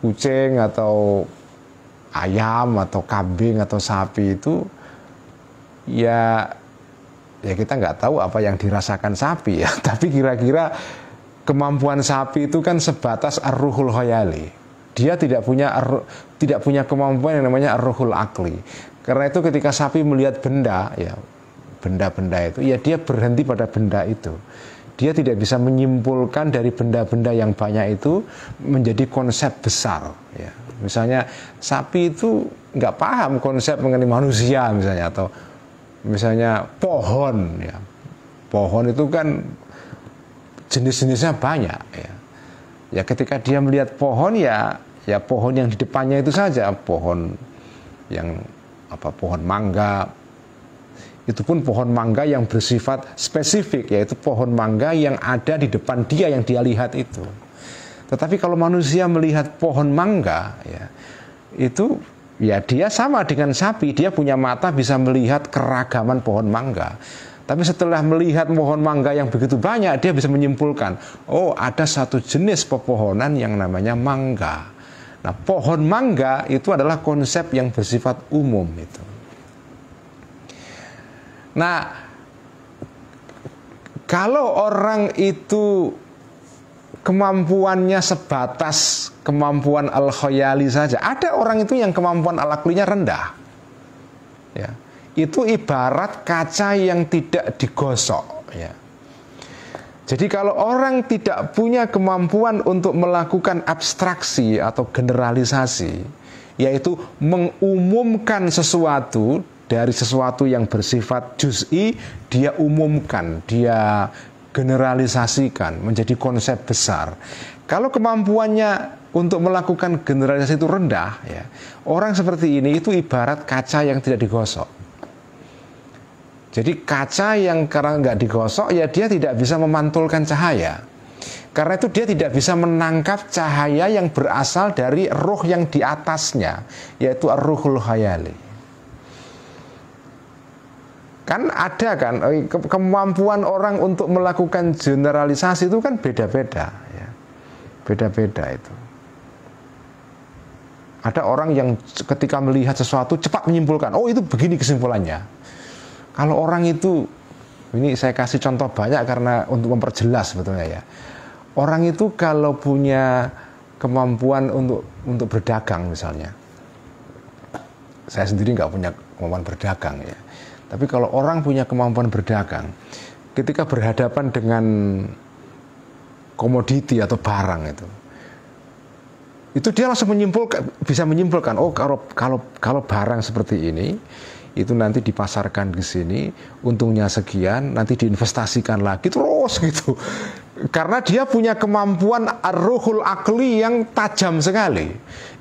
kucing atau ayam atau kambing atau sapi itu ya kita nggak tahu apa yang dirasakan sapi, ya. Tapi kira-kira kemampuan sapi itu kan sebatas ar-ruhul khayali. Dia tidak punya kemampuan yang namanya ar-ruhul aqli. Karena itu ketika sapi melihat benda, ya, benda-benda itu, ya dia berhenti pada benda itu. Dia tidak bisa menyimpulkan dari benda-benda yang banyak itu menjadi konsep besar, ya. Misalnya sapi itu nggak paham konsep mengenai manusia misalnya, atau misalnya pohon, ya. Pohon itu kan jenis-jenisnya banyak, ya. Ya ketika dia melihat pohon, ya pohon yang di depannya itu saja, pohon yang pohon mangga. Itu pun pohon mangga yang bersifat spesifik, yaitu pohon mangga yang ada di depan dia yang dia lihat itu. Tetapi kalau manusia melihat pohon mangga, ya, itu ya dia sama dengan sapi, dia punya mata bisa melihat keragaman pohon mangga. Tapi setelah melihat pohon mangga yang begitu banyak, dia bisa menyimpulkan, oh ada satu jenis pepohonan yang namanya mangga. Nah, pohon mangga itu adalah konsep yang bersifat umum itu. Nah, kalau orang itu kemampuannya sebatas kemampuan al-khayali saja, ada orang itu yang kemampuan al-aqlinya rendah, ya. Itu ibarat kaca yang tidak digosok, ya. Jadi kalau orang tidak punya kemampuan untuk melakukan abstraksi atau generalisasi, yaitu mengumumkan sesuatu dari sesuatu yang bersifat juz'i, dia umumkan, dia generalisasikan menjadi konsep besar. Kalau kemampuannya untuk melakukan generalisasi itu rendah, ya, orang seperti ini itu ibarat kaca yang tidak digosok. Jadi kaca yang karena nggak digosok, ya dia tidak bisa memantulkan cahaya. Karena itu dia tidak bisa menangkap cahaya yang berasal dari ruh yang di atasnya, yaitu ar-ruhul khayali. Kan ada kan kemampuan orang untuk melakukan generalisasi itu kan beda-beda, ya. Beda-beda itu. Ada orang yang ketika melihat sesuatu cepat menyimpulkan, oh itu begini kesimpulannya. Kalau orang itu, ini saya kasih contoh banyak karena untuk memperjelas sebetulnya ya. Orang itu kalau punya kemampuan untuk berdagang misalnya, saya sendiri nggak punya kemampuan berdagang ya. Tapi kalau orang punya kemampuan berdagang, ketika berhadapan dengan komoditi atau barang itu dia langsung bisa menyimpulkan, oh kalau barang seperti ini, itu nanti dipasarkan ke sini, untungnya sekian, nanti diinvestasikan lagi terus gitu. Karena dia punya kemampuan ar-ruhul akli yang tajam sekali.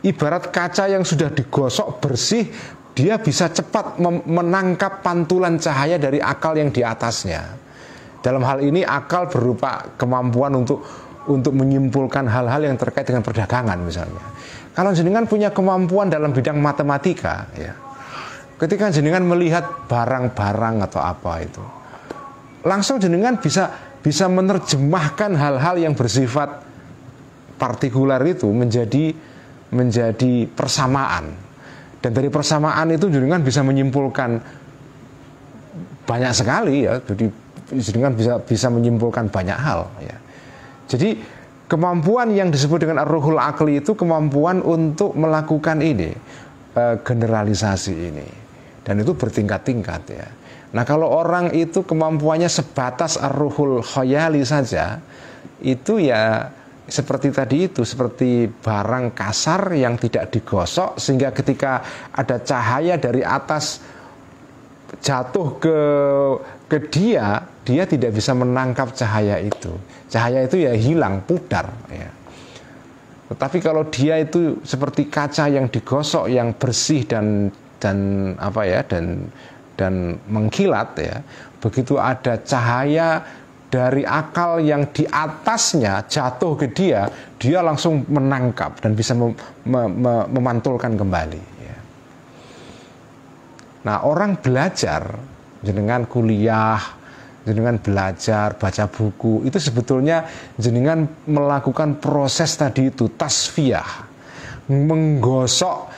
Ibarat kaca yang sudah digosok bersih, dia bisa cepat menangkap pantulan cahaya dari akal yang di atasnya. Dalam hal ini akal berupa kemampuan untuk menyimpulkan hal-hal yang terkait dengan perdagangan misalnya. Kalau jenengan punya kemampuan dalam bidang matematika, ya, ketika jenengan melihat barang-barang atau apa itu, langsung jenengan bisa menerjemahkan hal-hal yang bersifat partikular itu menjadi persamaan. Dan dari persamaan itu jenengan bisa menyimpulkan banyak sekali ya. Jadi jenengan bisa menyimpulkan banyak hal ya. Jadi kemampuan yang disebut dengan ar-ruhul akli itu kemampuan untuk melakukan ini, generalisasi ini. Dan itu bertingkat-tingkat ya. Nah kalau orang itu kemampuannya sebatas ar-ruhul khayali saja, itu ya seperti tadi itu, seperti barang kasar yang tidak digosok, sehingga ketika ada cahaya dari atas jatuh ke dia tidak bisa menangkap cahaya itu. Cahaya itu ya hilang, pudar ya. Tetapi kalau dia itu seperti kaca yang digosok, yang bersih dan mengkilat ya, begitu ada cahaya dari akal yang di atasnya jatuh ke dia langsung menangkap dan bisa memantulkan kembali ya. Nah orang belajar, jenengan kuliah, jenengan belajar, baca buku, itu sebetulnya jenengan melakukan proses tadi itu, tasfiyah, menggosok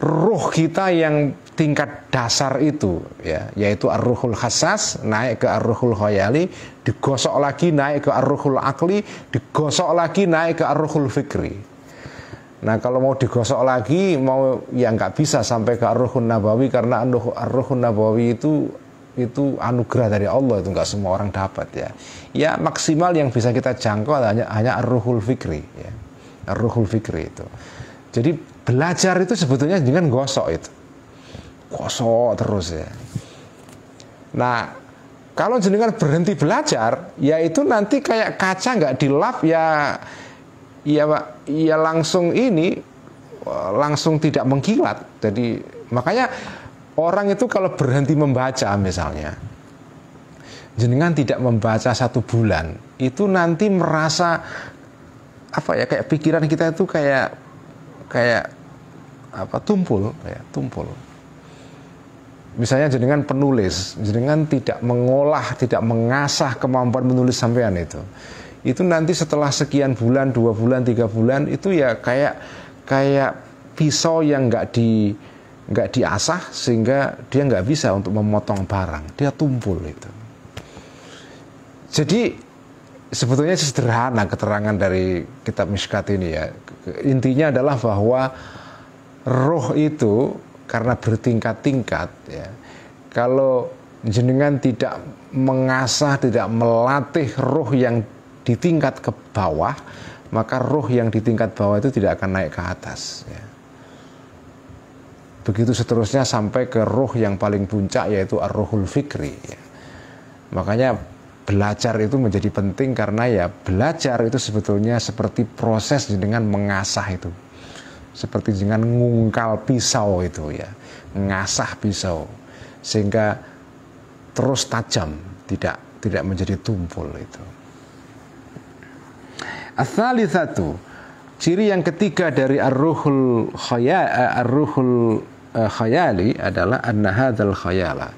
ruh kita yang tingkat dasar itu ya, yaitu ar-ruhul hassas naik ke ar-ruhul khayali, digosok lagi naik ke ar-ruhul akli, digosok lagi naik ke ar-ruhul fikri. Nah kalau mau digosok lagi, mau ya nggak bisa sampai ke ar-ruhun nabawi, karena ar-ruhun nabawi itu anugerah dari Allah, itu nggak semua orang dapat ya. Ya maksimal yang bisa kita jangkau hanya ar-ruhul fikri ya. Ar-ruhul fikri itu. Jadi belajar itu sebetulnya dengan gosok itu. Gosok terus ya. Nah, kalau jenengan berhenti belajar, ya itu nanti kayak kaca nggak dilap ya langsung langsung tidak mengkilat. Jadi makanya orang itu kalau berhenti membaca misalnya, jenengan tidak membaca 1 bulan, itu nanti merasa kayak pikiran kita itu kayak tumpul. Misalnya jenengan penulis, jenengan tidak mengolah, tidak mengasah kemampuan menulis sampean itu nanti setelah sekian bulan, 2 bulan, 3 bulan, itu ya kayak pisau yang nggak diasah, sehingga dia nggak bisa untuk memotong barang, dia tumpul itu. Jadi sebetulnya sederhana keterangan dari kitab Mishkat ini ya. Intinya adalah bahwa roh itu karena bertingkat-tingkat ya. Kalau jenengan tidak mengasah, tidak melatih roh yang di tingkat ke bawah, maka roh yang di tingkat bawah itu tidak akan naik ke atas ya. Begitu seterusnya sampai ke roh yang paling puncak, yaitu ar-ruhul fikri ya. Makanya belajar itu menjadi penting, karena ya belajar itu sebetulnya seperti proses dengan mengasah itu, seperti dengan ngungkal pisau itu ya, ngasah pisau sehingga terus tajam, tidak menjadi tumpul itu. Ats-tsalitsatu, ciri yang ketiga dari ar-ruhul khayali adalah anna hadzal khayala,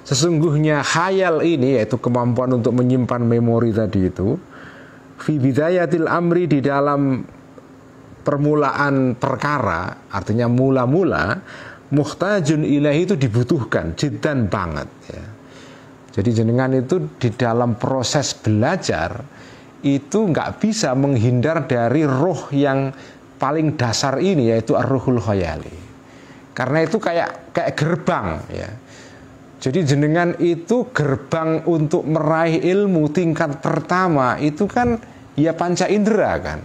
sesungguhnya khayal ini, yaitu kemampuan untuk menyimpan memori tadi itu, fi bidayatil amri, di dalam permulaan perkara, artinya mula-mula, muhtajun ilahi, itu dibutuhkan jiddan banget ya. Jadi jenengan itu di dalam proses belajar itu nggak bisa menghindar dari roh yang paling dasar ini, yaitu ar-ruhul khayali. Karena itu kayak gerbang ya. Jadi jenengan itu gerbang untuk meraih ilmu tingkat pertama itu kan ya panca indera kan.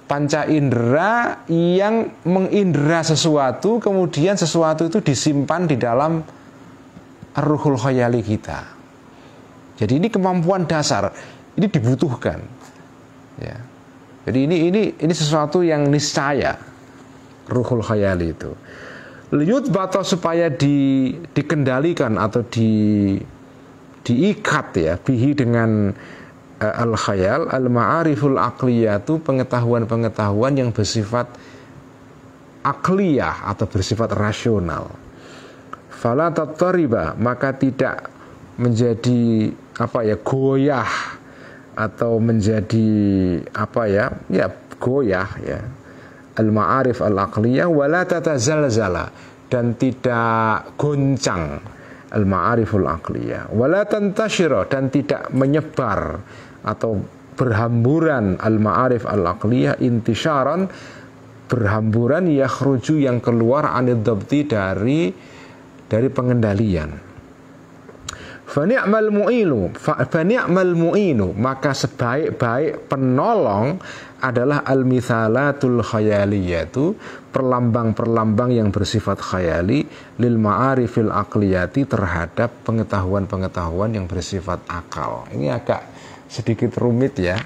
Panca indera yang mengindera sesuatu, kemudian sesuatu itu disimpan di dalam ar-ruhul khayali kita. Jadi ini kemampuan dasar, ini dibutuhkan ya. Jadi ini sesuatu yang niscaya, ruhul khayali itu. Liyut bato, supaya dikendalikan atau diikat ya, bihi dengan al-khayal, al-ma'ariful aqliyatu, pengetahuan-pengetahuan yang bersifat akliyah atau bersifat rasional. Fala tattariba, maka tidak menjadi goyah atau menjadi goyah ya. Al-ma'arif al-aqliyah wala tatazalzala, dan tidak goncang al-ma'ariful aqliyah, wala tantashira, dan tidak menyebar atau berhamburan al-ma'arif al-aqliyah intisyaran, berhamburan yakhruju, yang keluar anid dhabti, dari pengendalian. Fani'mal mu'inu, maka sebaik-baik penolong adalah al-mithalatul khayaliyatu, perlambang-perlambang yang bersifat khayali, lil ma'arifil aqliyati, terhadap pengetahuan-pengetahuan yang bersifat akal. Ini agak sedikit rumit ya.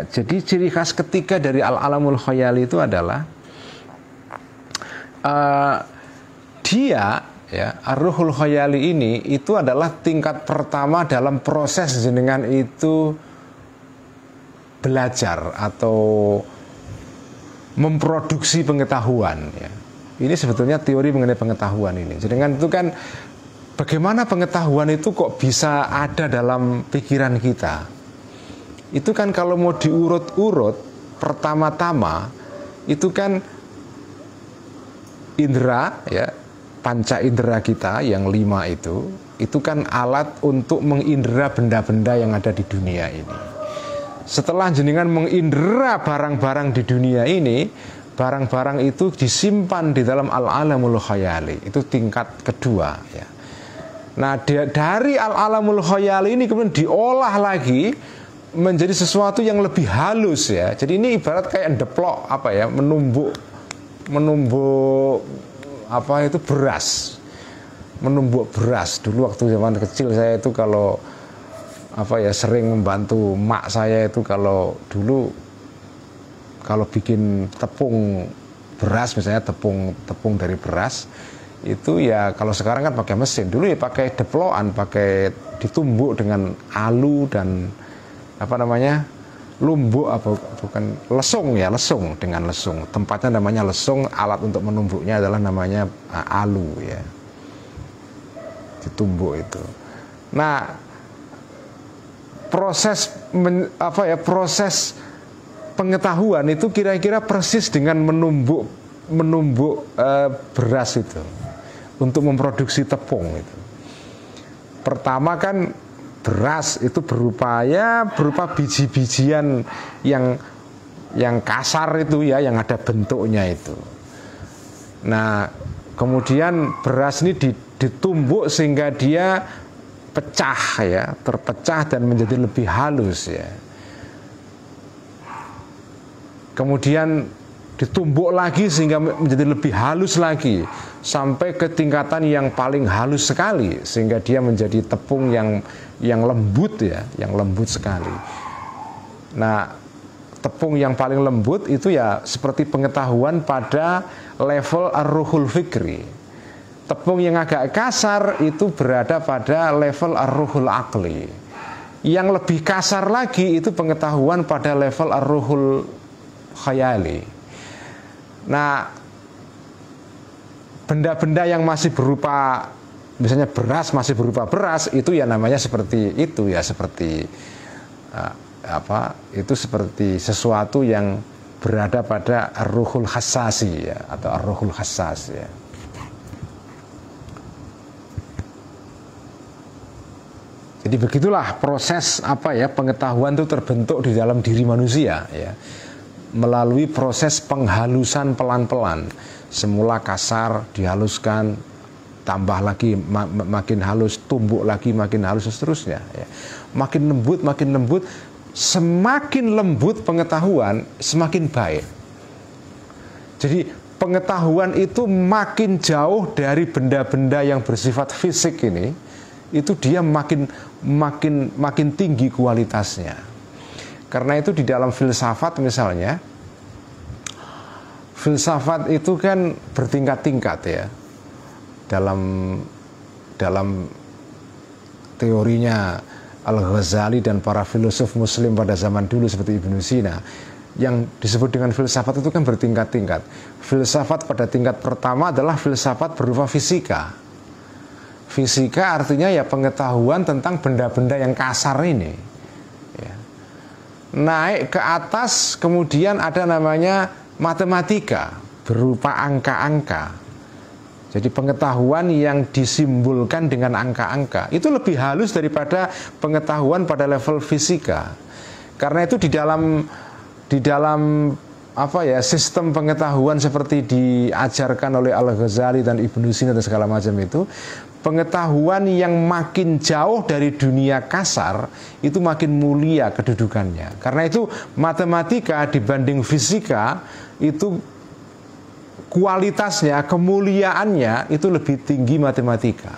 Jadi ciri khas ketiga dari al-alamul khayali itu adalah dia ya, ar-ruhul khayali ini itu adalah tingkat pertama dalam proses jenengan itu belajar atau memproduksi pengetahuan ya. Ini sebetulnya teori mengenai pengetahuan ini. Jenengan itu kan, bagaimana pengetahuan itu kok bisa ada dalam pikiran kita? Itu kan kalau mau diurut-urut, pertama-tama itu kan indera ya, panca indera kita yang 5 itu kan alat untuk mengindera benda-benda yang ada di dunia ini. Setelah jenengan mengindera barang-barang di dunia ini, barang-barang itu disimpan di dalam al-alamul khayali. Itu tingkat kedua ya. Nah, dari al-alamul khayali ini kemudian diolah lagi menjadi sesuatu yang lebih halus ya. Jadi ini ibarat kayak deplok menumbuk beras. Menumbuk beras. Dulu waktu zaman kecil saya itu kalau sering membantu mak saya itu, kalau bikin tepung beras, misalnya tepung dari beras itu ya, kalau sekarang kan pakai mesin, dulu ya pakai deploan, pakai ditumbuk dengan alu dan lumbuk, lesung dengan lesung. Tempatnya namanya lesung, alat untuk menumbuknya adalah namanya alu ya. Ditumbuk itu. Nah, proses pengetahuan itu kira-kira persis dengan menumbuk beras itu untuk memproduksi tepung itu. Pertama kan beras itu berupa biji-bijian yang kasar itu ya, yang ada bentuknya itu. Nah, kemudian beras ini ditumbuk sehingga dia pecah ya, terpecah dan menjadi lebih halus ya. Kemudian ditumbuk lagi sehingga menjadi lebih halus lagi sampai ke tingkatan yang paling halus sekali sehingga dia menjadi tepung yang lembut ya, yang lembut sekali. Nah, tepung yang paling lembut itu ya seperti pengetahuan pada level ar-ruhul fikri. Tepung yang agak kasar itu berada pada level ar-ruhul aqli. Yang lebih kasar lagi itu pengetahuan pada level ar-ruhul khayali. Nah, benda-benda yang masih berupa, misalnya beras, masih berupa beras, itu ya namanya seperti itu ya, seperti itu seperti sesuatu yang berada pada ar-ruhul hassasi ya, atau ar-ruhul hassas ya. Jadi begitulah proses pengetahuan itu terbentuk di dalam diri manusia ya, melalui proses penghalusan pelan-pelan. Semula kasar, dihaluskan, tambah lagi makin halus, tumbuk lagi makin halus dan seterusnya ya. Makin lembut, semakin lembut pengetahuan semakin baik. Jadi pengetahuan itu makin jauh dari benda-benda yang bersifat fisik ini, itu dia makin tinggi kualitasnya. Karena itu di dalam filsafat misalnya, filsafat itu kan bertingkat-tingkat ya. Dalam teorinya Al-Ghazali dan para filosof muslim pada zaman dulu seperti Ibnu Sina, yang disebut dengan filsafat itu kan bertingkat-tingkat. Filsafat pada tingkat pertama adalah filsafat berupa fisika. Fisika artinya ya pengetahuan tentang benda-benda yang kasar ini ya. Naik ke atas kemudian ada namanya matematika berupa angka-angka. Jadi pengetahuan yang disimbolkan dengan angka-angka itu lebih halus daripada pengetahuan pada level fisika. Karena itu di dalam sistem pengetahuan seperti diajarkan oleh Al-Ghazali dan Ibnu Sina dan segala macam itu, pengetahuan yang makin jauh dari dunia kasar itu makin mulia kedudukannya. Karena itu matematika dibanding fisika itu kualitasnya, kemuliaannya itu lebih tinggi matematika.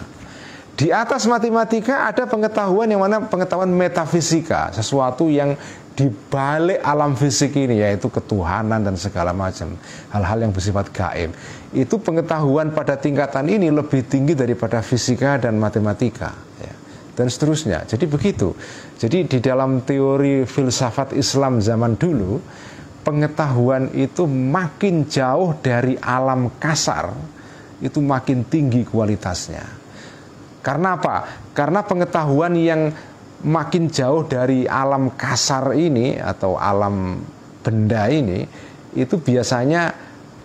Di atas matematika ada pengetahuan yang mana pengetahuan metafisika, sesuatu yang di balik alam fisik ini, yaitu ketuhanan dan segala macam hal-hal yang bersifat gaib. Itu pengetahuan pada tingkatan ini lebih tinggi daripada fisika dan matematika ya, dan seterusnya. Jadi begitu. Jadi di dalam teori filsafat Islam zaman dulu, pengetahuan itu makin jauh dari alam kasar, itu makin tinggi kualitasnya. Karena apa? Karena pengetahuan yang makin jauh dari alam kasar ini atau alam benda ini, itu biasanya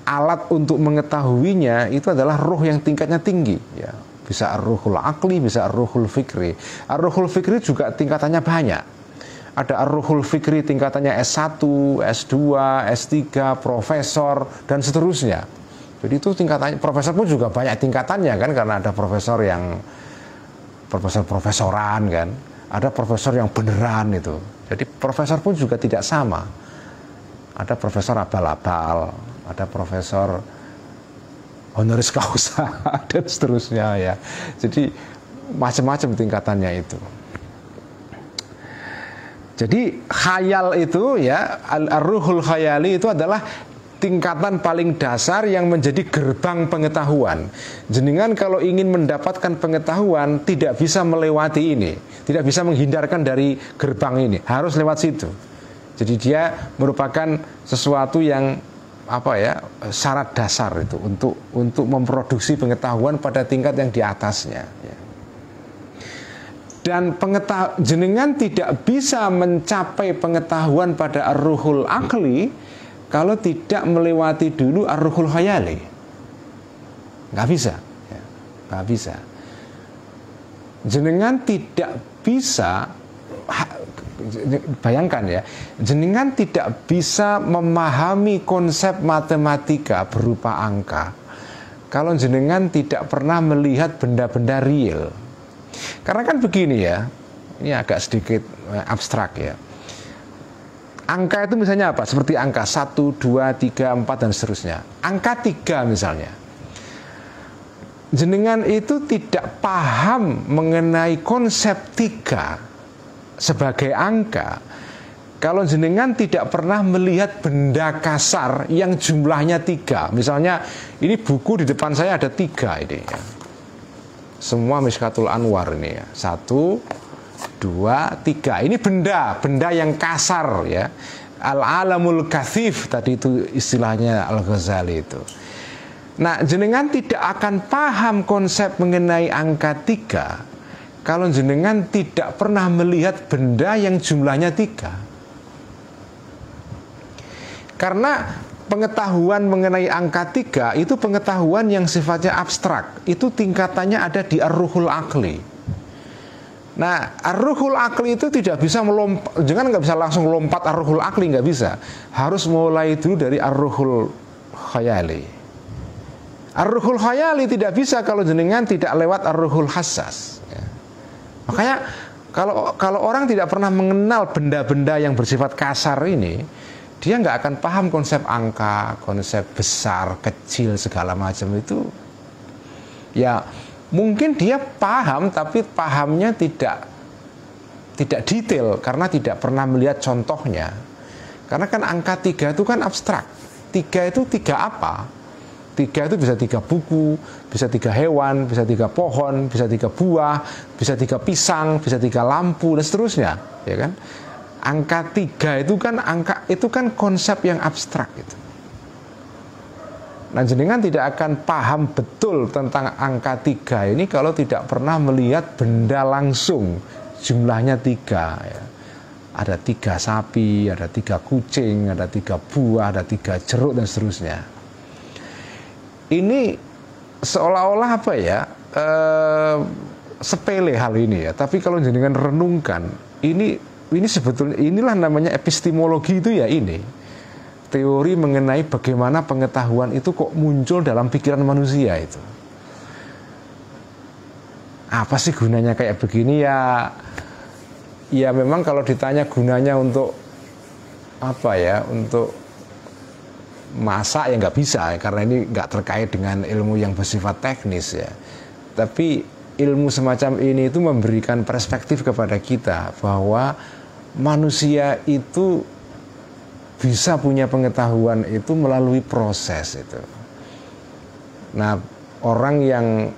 alat untuk mengetahuinya itu adalah ruh yang tingkatnya tinggi ya. Bisa ar-ruhul aqli, bisa ar-ruhul fikri. Ar-ruhul fikri juga tingkatannya banyak. Ada ar-ruhul fikri tingkatannya S1, S2, S3, profesor dan seterusnya. Jadi itu tingkatannya, profesor pun juga banyak tingkatannya kan, karena ada profesor yang profesoran kan. Ada profesor yang beneran itu. Jadi profesor pun juga tidak sama. Ada profesor abal-abal, ada profesor honoris causa dan seterusnya ya. Jadi macam-macam tingkatannya itu. Jadi khayal itu ya, ar-ruhul khayali itu adalah tingkatan paling dasar yang menjadi gerbang pengetahuan. Jenengan kalau ingin mendapatkan pengetahuan tidak bisa melewati ini, tidak bisa menghindarkan dari gerbang ini, harus lewat situ. Jadi dia merupakan sesuatu yang syarat dasar itu untuk memproduksi pengetahuan pada tingkat yang di atasnya. Dan jenengan tidak bisa mencapai pengetahuan pada ar-ruhul aqli kalau tidak melewati dulu ar-ruhul khayali. Nggak bisa ya, nggak bisa. Jenengan tidak bisa, bayangkan ya, jenengan tidak bisa memahami konsep matematika berupa angka kalau jenengan tidak pernah melihat benda-benda real. Karena kan begini ya, ini agak sedikit abstrak ya. Angka itu misalnya apa? Seperti angka 1, 2, 3, 4 dan seterusnya. Angka 3 misalnya. Jenengan itu tidak paham mengenai konsep 3 sebagai angka kalau jenengan tidak pernah melihat benda kasar yang jumlahnya 3. Misalnya ini buku di depan saya ada 3 ini ya. Semua Mishkatul Anwar ini ya. 1, 2, 3. Ini benda yang kasar ya. Al-alamul kathif tadi itu istilahnya Al-Ghazali itu. Nah, jenengan tidak akan paham konsep mengenai angka 3 kalau jenengan tidak pernah melihat benda yang jumlahnya 3. Karena pengetahuan mengenai angka 3 itu pengetahuan yang sifatnya abstrak. Itu tingkatannya ada di ar-ruhul aqli. Nah, ar-ruhul aqli itu tidak bisa melompat, jangan nggak bisa langsung lompat ar-ruhul aqli, nggak bisa. Harus mulai dulu dari ar-ruhul khayali. Ar-ruhul khayali tidak bisa kalau jenengan tidak lewat ar-ruhul hassas. Ya. Makanya kalau orang tidak pernah mengenal benda-benda yang bersifat kasar ini, dia nggak akan paham konsep angka, konsep besar, kecil, segala macam itu. Ya mungkin dia paham, tapi pahamnya tidak detail karena tidak pernah melihat contohnya. Karena kan angka 3 itu kan abstrak. 3 itu 3 apa? 3 itu bisa 3 buku, bisa 3 hewan, bisa 3 pohon, bisa 3 buah, bisa 3 pisang, bisa 3 lampu dan seterusnya, ya kan? Angka 3 itu kan konsep yang abstrak itu. Nah, jenengan tidak akan paham betul tentang angka 3 ini kalau tidak pernah melihat benda langsung jumlahnya 3 ya. Ada 3 sapi, ada 3 kucing, ada 3 buah, ada 3 jeruk dan seterusnya. Ini seolah-olah apa ya, sepele hal ini ya. Tapi kalau jenengan renungkan, ini sebetulnya inilah namanya epistemologi itu ya ini. Teori mengenai bagaimana pengetahuan itu kok muncul dalam pikiran manusia itu. Apa sih gunanya kayak begini ya? Ya memang kalau ditanya gunanya untuk apa ya, untuk masak ya nggak bisa karena ini nggak terkait dengan ilmu yang bersifat teknis ya. Tapi ilmu semacam ini itu memberikan perspektif kepada kita bahwa manusia itu bisa punya pengetahuan itu melalui proses itu. Nah, orang yang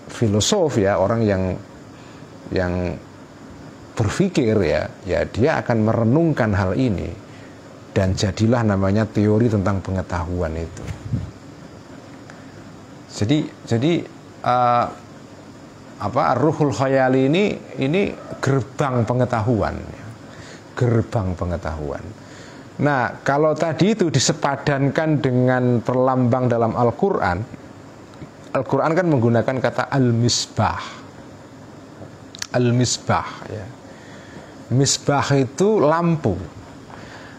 filosof ya, orang yang berpikir ya dia akan merenungkan hal ini. Dan jadilah namanya teori tentang pengetahuan itu. Jadi ar-ruhul khayali ini gerbang pengetahuan, gerbang pengetahuan. Nah, kalau tadi itu disepadankan dengan perlambang dalam Al-Quran, Al-Quran kan menggunakan kata al-misbah, al-misbah ya. Misbah itu lampu.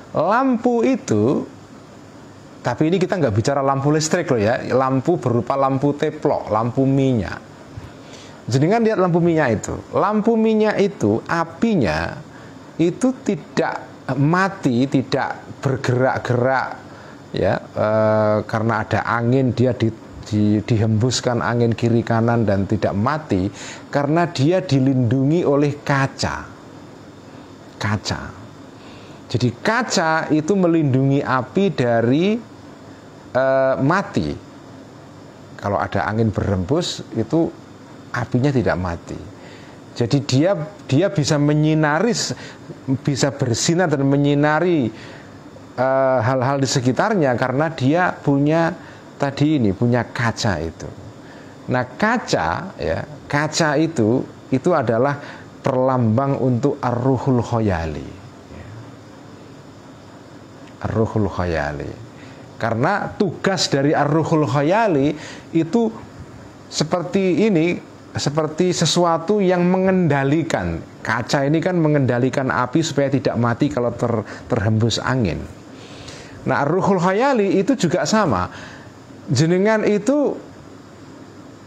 Lampu itu, tapi ini kita nggak bicara lampu listrik loh ya, lampu berupa lampu teplok, lampu minyak. Jenengan lihat lampu minyak itu apinya itu tidak mati, tidak bergerak-gerak ya, karena ada angin dia dihembuskan angin kiri kanan dan tidak mati karena dia dilindungi oleh kaca. Jadi kaca itu melindungi api dari mati. Kalau ada angin berhembus itu apinya tidak mati. Jadi dia bisa menyinari, bisa bersinar dan menyinari hal-hal di sekitarnya karena dia punya punya kaca itu. Nah, kaca itu adalah perlambang untuk ar-ruhul khayali. Ar-ruhul khayali. Karena tugas dari ar-ruhul khayali itu seperti sesuatu yang mengendalikan. Kaca ini kan mengendalikan api supaya tidak mati kalau terhembus angin. Nah, ar-ruhul khayali itu juga sama. Jenengan itu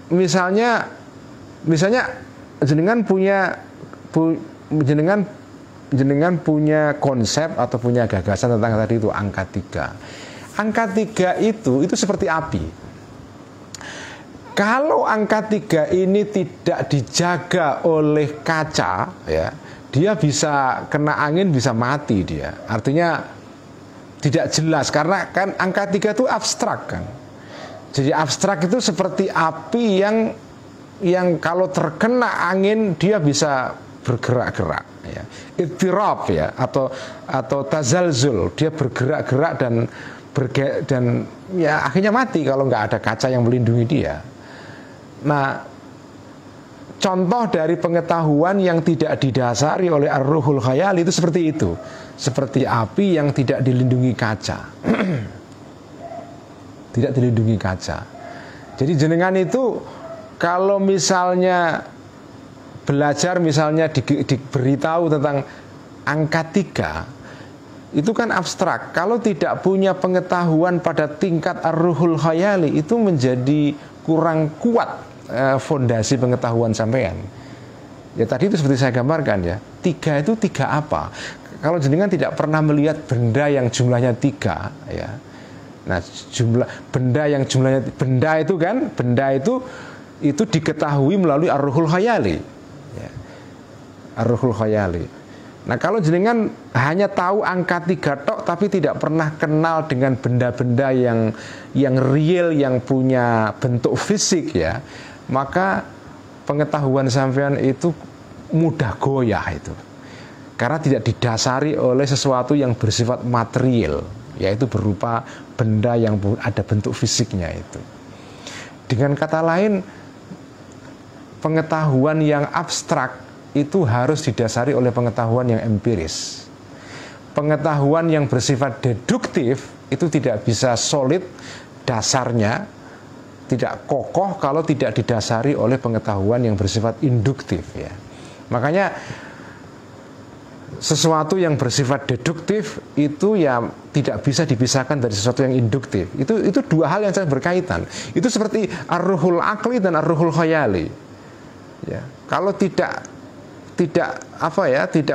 misalnya jenengan punya konsep atau punya gagasan tentang tadi itu angka 3. Angka 3 itu seperti api. Kalau angka 3 ini tidak dijaga oleh kaca, ya, dia bisa kena angin, bisa mati dia. Artinya tidak jelas, karena kan angka 3 itu abstrak kan. Jadi abstrak itu seperti api yang kalau terkena angin dia bisa bergerak-gerak, ya. Ittirab, ya, atau tazalzul, dia bergerak-gerak dan ya akhirnya mati kalau nggak ada kaca yang melindungi dia. Nah, contoh dari pengetahuan yang tidak didasari oleh ar-ruhul khayal itu seperti itu. Seperti api yang tidak dilindungi kaca. Tidak dilindungi kaca. Jadi jenengan itu kalau misalnya belajar, misalnya diberitahu tentang angka 3, itu kan abstrak. Kalau tidak punya pengetahuan pada tingkat ar-ruhul khayali, itu menjadi kurang kuat fondasi pengetahuan sampean. Ya tadi itu seperti saya gambarkan, ya. 3 itu 3 apa? Kalau jenengan tidak pernah melihat benda yang jumlahnya 3, ya. Nah, benda itu diketahui melalui ar-ruhul khayali, ya. Ar-ruhul khayali. Nah, kalau jenengan hanya tahu angka 3 tok tapi tidak pernah kenal dengan benda-benda yang real, yang punya bentuk fisik, ya, maka pengetahuan sampean itu mudah goyah itu. Karena tidak didasari oleh sesuatu yang bersifat material, yaitu berupa benda yang ada bentuk fisiknya itu. Dengan kata lain, pengetahuan yang abstrak itu harus didasari oleh pengetahuan yang empiris. Pengetahuan yang bersifat deduktif itu tidak bisa solid dasarnya, tidak kokoh kalau tidak didasari oleh pengetahuan yang bersifat induktif, ya. Makanya sesuatu yang bersifat deduktif itu ya tidak bisa dipisahkan dari sesuatu yang induktif. Itu dua hal yang sangat berkaitan. Itu seperti ar-ruhul akli dan ar-ruhul khayali. Ya, kalau tidak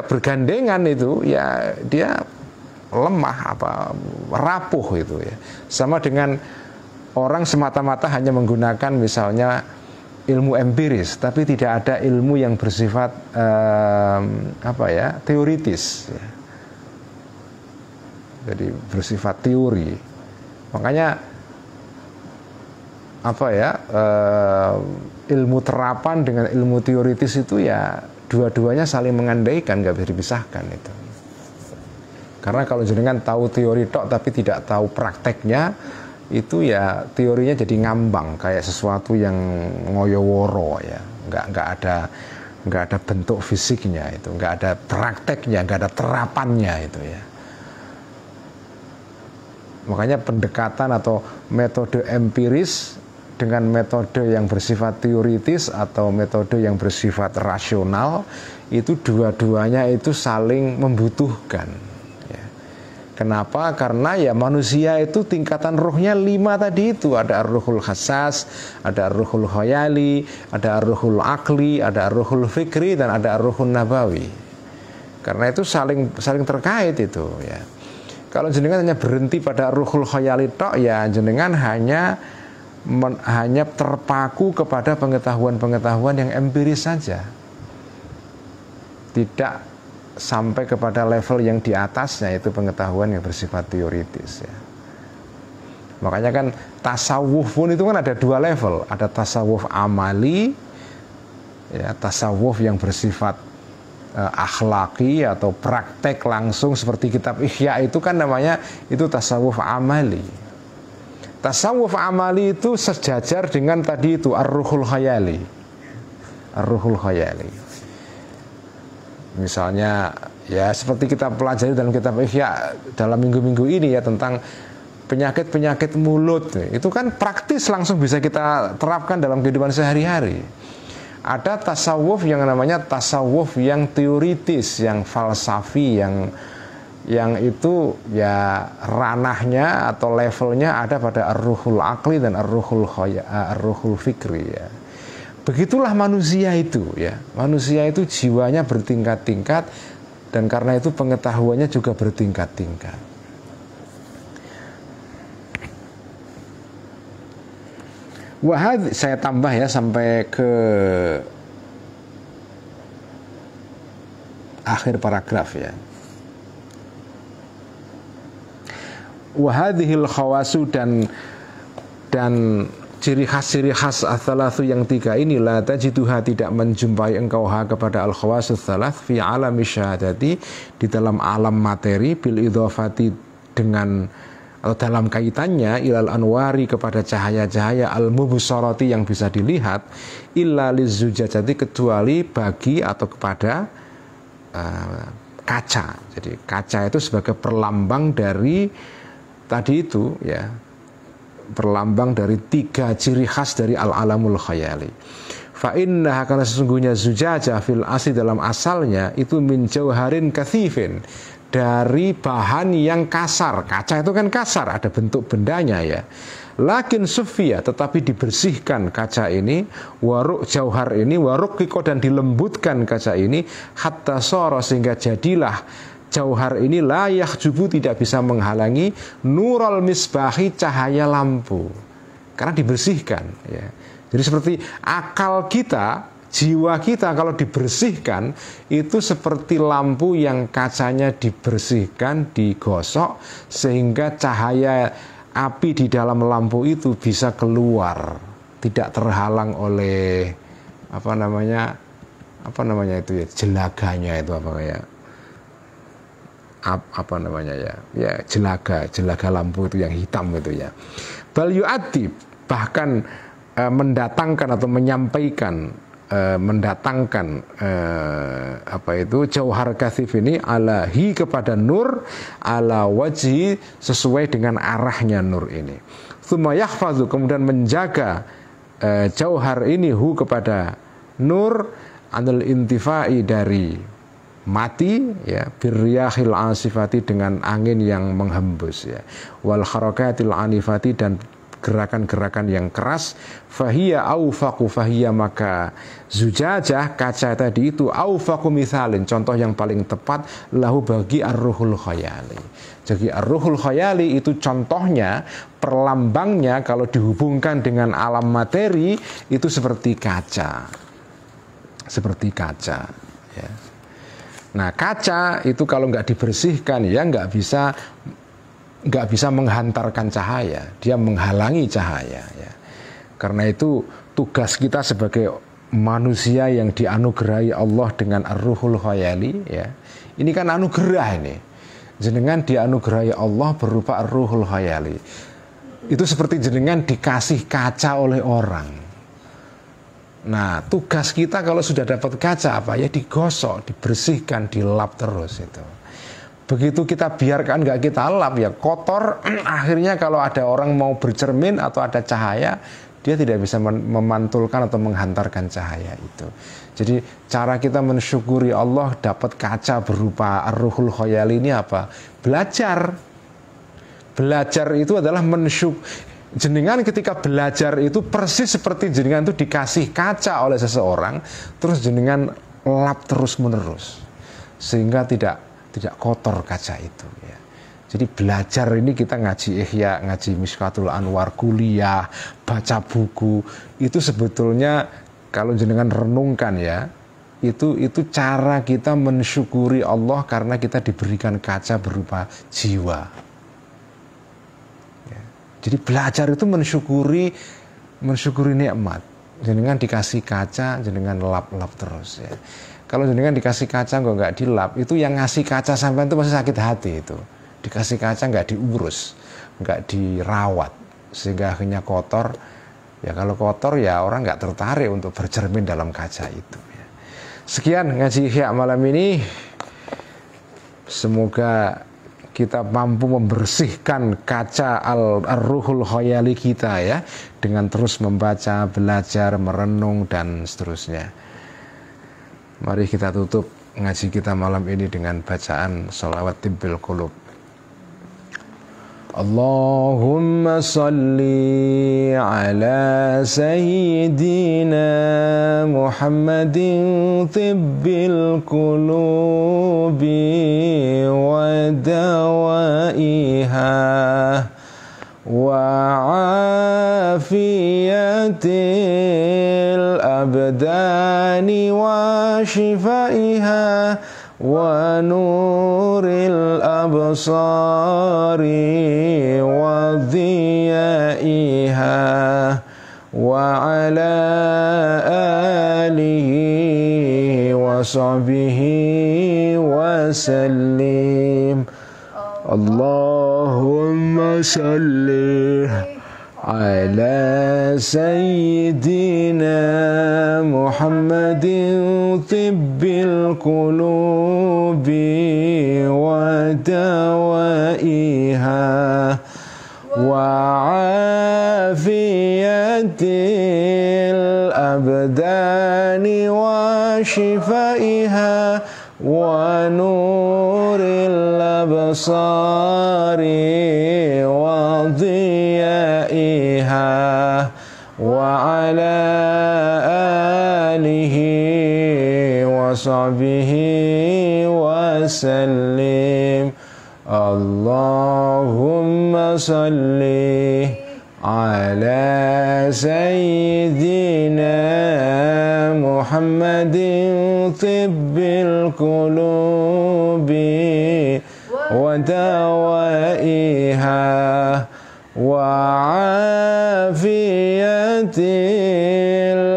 bergandengan itu, ya dia lemah, rapuh itu, ya. Sama dengan orang semata-mata hanya menggunakan misalnya ilmu empiris, tapi tidak ada ilmu yang bersifat teoritis, ya. Jadi bersifat teori. Makanya ilmu terapan dengan ilmu teoritis itu ya dua-duanya saling mengandaikan, nggak bisa dipisahkan itu. Karena kalau jenengan tahu teori tok tapi tidak tahu prakteknya, itu ya teorinya jadi ngambang, kayak sesuatu yang ngoyoworo, ya, nggak ada bentuk fisiknya itu, nggak ada prakteknya, nggak ada terapannya itu, ya. Makanya pendekatan atau metode empiris dengan metode yang bersifat teoritis atau metode yang bersifat rasional, itu dua-duanya itu saling membutuhkan. Kenapa? Karena ya manusia itu tingkatan ruhnya 5 tadi itu. Ada ar-ruhul hassas, ada ar-ruhul khayali, ada ar-ruhul akli, ada ar-ruhul fikri, dan ada ar-ruhul nabawi. Karena itu saling terkait itu, ya. Kalau jenengan hanya berhenti pada ar-ruhul khayali tok, ya jenengan hanya terpaku kepada pengetahuan-pengetahuan yang empiris saja. Tidak sampai kepada level yang di atasnya, itu pengetahuan yang bersifat teoritis, ya. Makanya kan tasawuf pun itu kan ada 2 level, ada tasawuf amali, ya, tasawuf yang bersifat akhlaki atau praktek langsung seperti kitab Ihya itu kan namanya itu tasawuf amali. Tasawuf amali itu sejajar dengan tadi itu ar-ruhul khayali. Ar-ruhul khayali. Misalnya ya seperti kita pelajari dalam kitab Ihya dalam minggu-minggu ini, ya, tentang penyakit-penyakit mulut. Itu kan praktis langsung bisa kita terapkan dalam kehidupan sehari-hari. Ada tasawuf yang namanya tasawuf yang teoritis, yang falsafi, yang itu ya ranahnya atau levelnya ada pada ar-ruhul akli dan ar-ruhul fikri, ya. Begitulah manusia itu ya. Manusia itu jiwanya bertingkat-tingkat dan karena itu pengetahuannya juga bertingkat-tingkat. Wahad, saya tambah ya sampai ke akhir paragraf ya. Wahadhil khawasu dan ciri khas ats-tsalatsu yang tiga ini la tajiduha tidak menjumpai engkau kepada al-khawasus tsalath fi alami syahadati di dalam alam materi bil idhafati dengan atau dalam kaitannya ilal anwari kepada cahaya-cahaya al-mubsharati yang bisa dilihat illa lizujajati kecuali bagi atau kepada kaca. Jadi kaca itu sebagai perlambang dari tadi itu ya, perlambang dari tiga ciri khas dari al-alamul khayali. Fa innaha, karena sesungguhnya zujajah fil asli dalam asalnya itu min jauharin kathifin, dari bahan yang kasar. Kaca itu kan kasar, ada bentuk bendanya ya. Lakin sufia, tetapi dibersihkan kaca ini, waruk jauhar ini, waruk kiko, dan dilembutkan kaca ini, hatta soro, sehingga jadilah jauhar ini layak jubu, tidak bisa menghalangi nurul misbahi, cahaya lampu, karena dibersihkan ya. Jadi seperti akal kita, jiwa kita kalau dibersihkan itu seperti lampu yang kacanya dibersihkan, digosok, sehingga cahaya api di dalam lampu itu bisa keluar, tidak terhalang oleh apa namanya itu ya, jelaganya itu apa namanya ya jelaga lampu itu yang hitam itu ya. Bal yu'adib, bahkan mendatangkan atau menyampaikan mendatangkan jauhar kathif ini alahi kepada nur ala wajhi, sesuai dengan arahnya nur ini. Tsumma yahfazu, kemudian menjaga jauhar ini hu kepada nur anil intifai, dari mati ya, birriyahil asifati, dengan angin yang menghembus ya, wal harakatil anifati, dan gerakan-gerakan yang keras. Fahiya aufaku, fahiya, maka zujajah kaca tadi itu aufaku misalin, contoh yang paling tepat lahu bagi ar-ruhul khayali. Jadi ar-ruhul khayali itu contohnya, perlambangnya kalau dihubungkan dengan alam materi itu seperti kaca, ya. Nah kaca itu kalau nggak dibersihkan ya nggak bisa menghantarkan cahaya, dia menghalangi cahaya ya. Karena itu tugas kita sebagai manusia yang dianugerahi Allah dengan ar-ruhul khayali ya. Ini kan anugerah ini. Jenengan dianugerahi Allah berupa ar-ruhul khayali. Itu seperti jenengan dikasih kaca oleh orang. Nah, tugas kita kalau sudah dapat kaca apa ya, digosok, dibersihkan, dilap terus itu. Begitu kita biarkan nggak kita lap ya kotor, akhirnya kalau ada orang mau bercermin atau ada cahaya, dia tidak bisa memantulkan atau menghantarkan cahaya itu. Jadi cara kita mensyukuri Allah dapat kaca berupa ar-ruhul khayali ini apa? Belajar. Belajar itu adalah jenengan ketika belajar itu persis seperti jenengan itu dikasih kaca oleh seseorang, terus jenengan lap terus menerus sehingga tidak kotor kaca itu ya. Jadi belajar ini kita ngaji Ihya, ngaji Mishkatul Anwar, kuliah, baca buku, itu sebetulnya kalau jenengan renungkan ya, itu cara kita mensyukuri Allah karena kita diberikan kaca berupa jiwa. Jadi belajar itu mensyukuri nikmat. Jenengan dikasih kaca, jenengan lap-lap terus ya. Kalau jenengan dikasih kaca nggak dilap, itu yang ngasih kaca sampai itu masih sakit hati itu. Dikasih kaca nggak diurus, nggak dirawat, sehingga akhirnya kotor. Ya kalau kotor ya orang nggak tertarik untuk bercermin dalam kaca itu. Ya. Sekian ngaji Ihya malam ini. Semoga kita mampu membersihkan kaca ar-ruhul khayali kita ya, dengan terus membaca, belajar, merenung dan seterusnya. Mari kita tutup ngaji kita malam ini dengan bacaan sholawat tibbil qulub. Allahumma salli ala sayyidina Muhammadin tibbil qulubi wa dawaiha wa afiyatil abdani wa shifaiha wa nuril absari wa dhiyaiha wa ala alihi wa sahbihi wa sallim. Allahumma salli ala sayyidina Muhammadin tibbil qulubi wa dawaiha wa afiyatil abdani wa shifaiha wa nuril absari wa dhiyaiha wa ala alihi wa sahbihi wa sallim. Allahumma salli ala sayyidina Muhammadin tibbil qulubi wa dawaiha wa afiyatil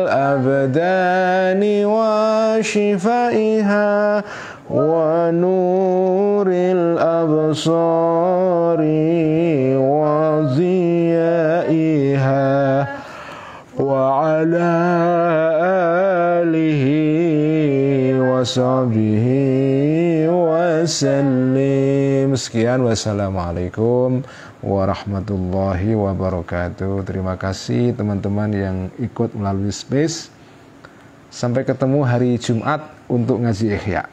abdani wa shifaiha wa nuril absari wa dhiyaiha wa ala alihi wa sahbihi wa sallim. Sekian, wassalamualaikum warahmatullahi wabarakatuh. Terima kasih teman-teman yang ikut melalui space. Sampai ketemu hari Jumat untuk ngaji Ihya.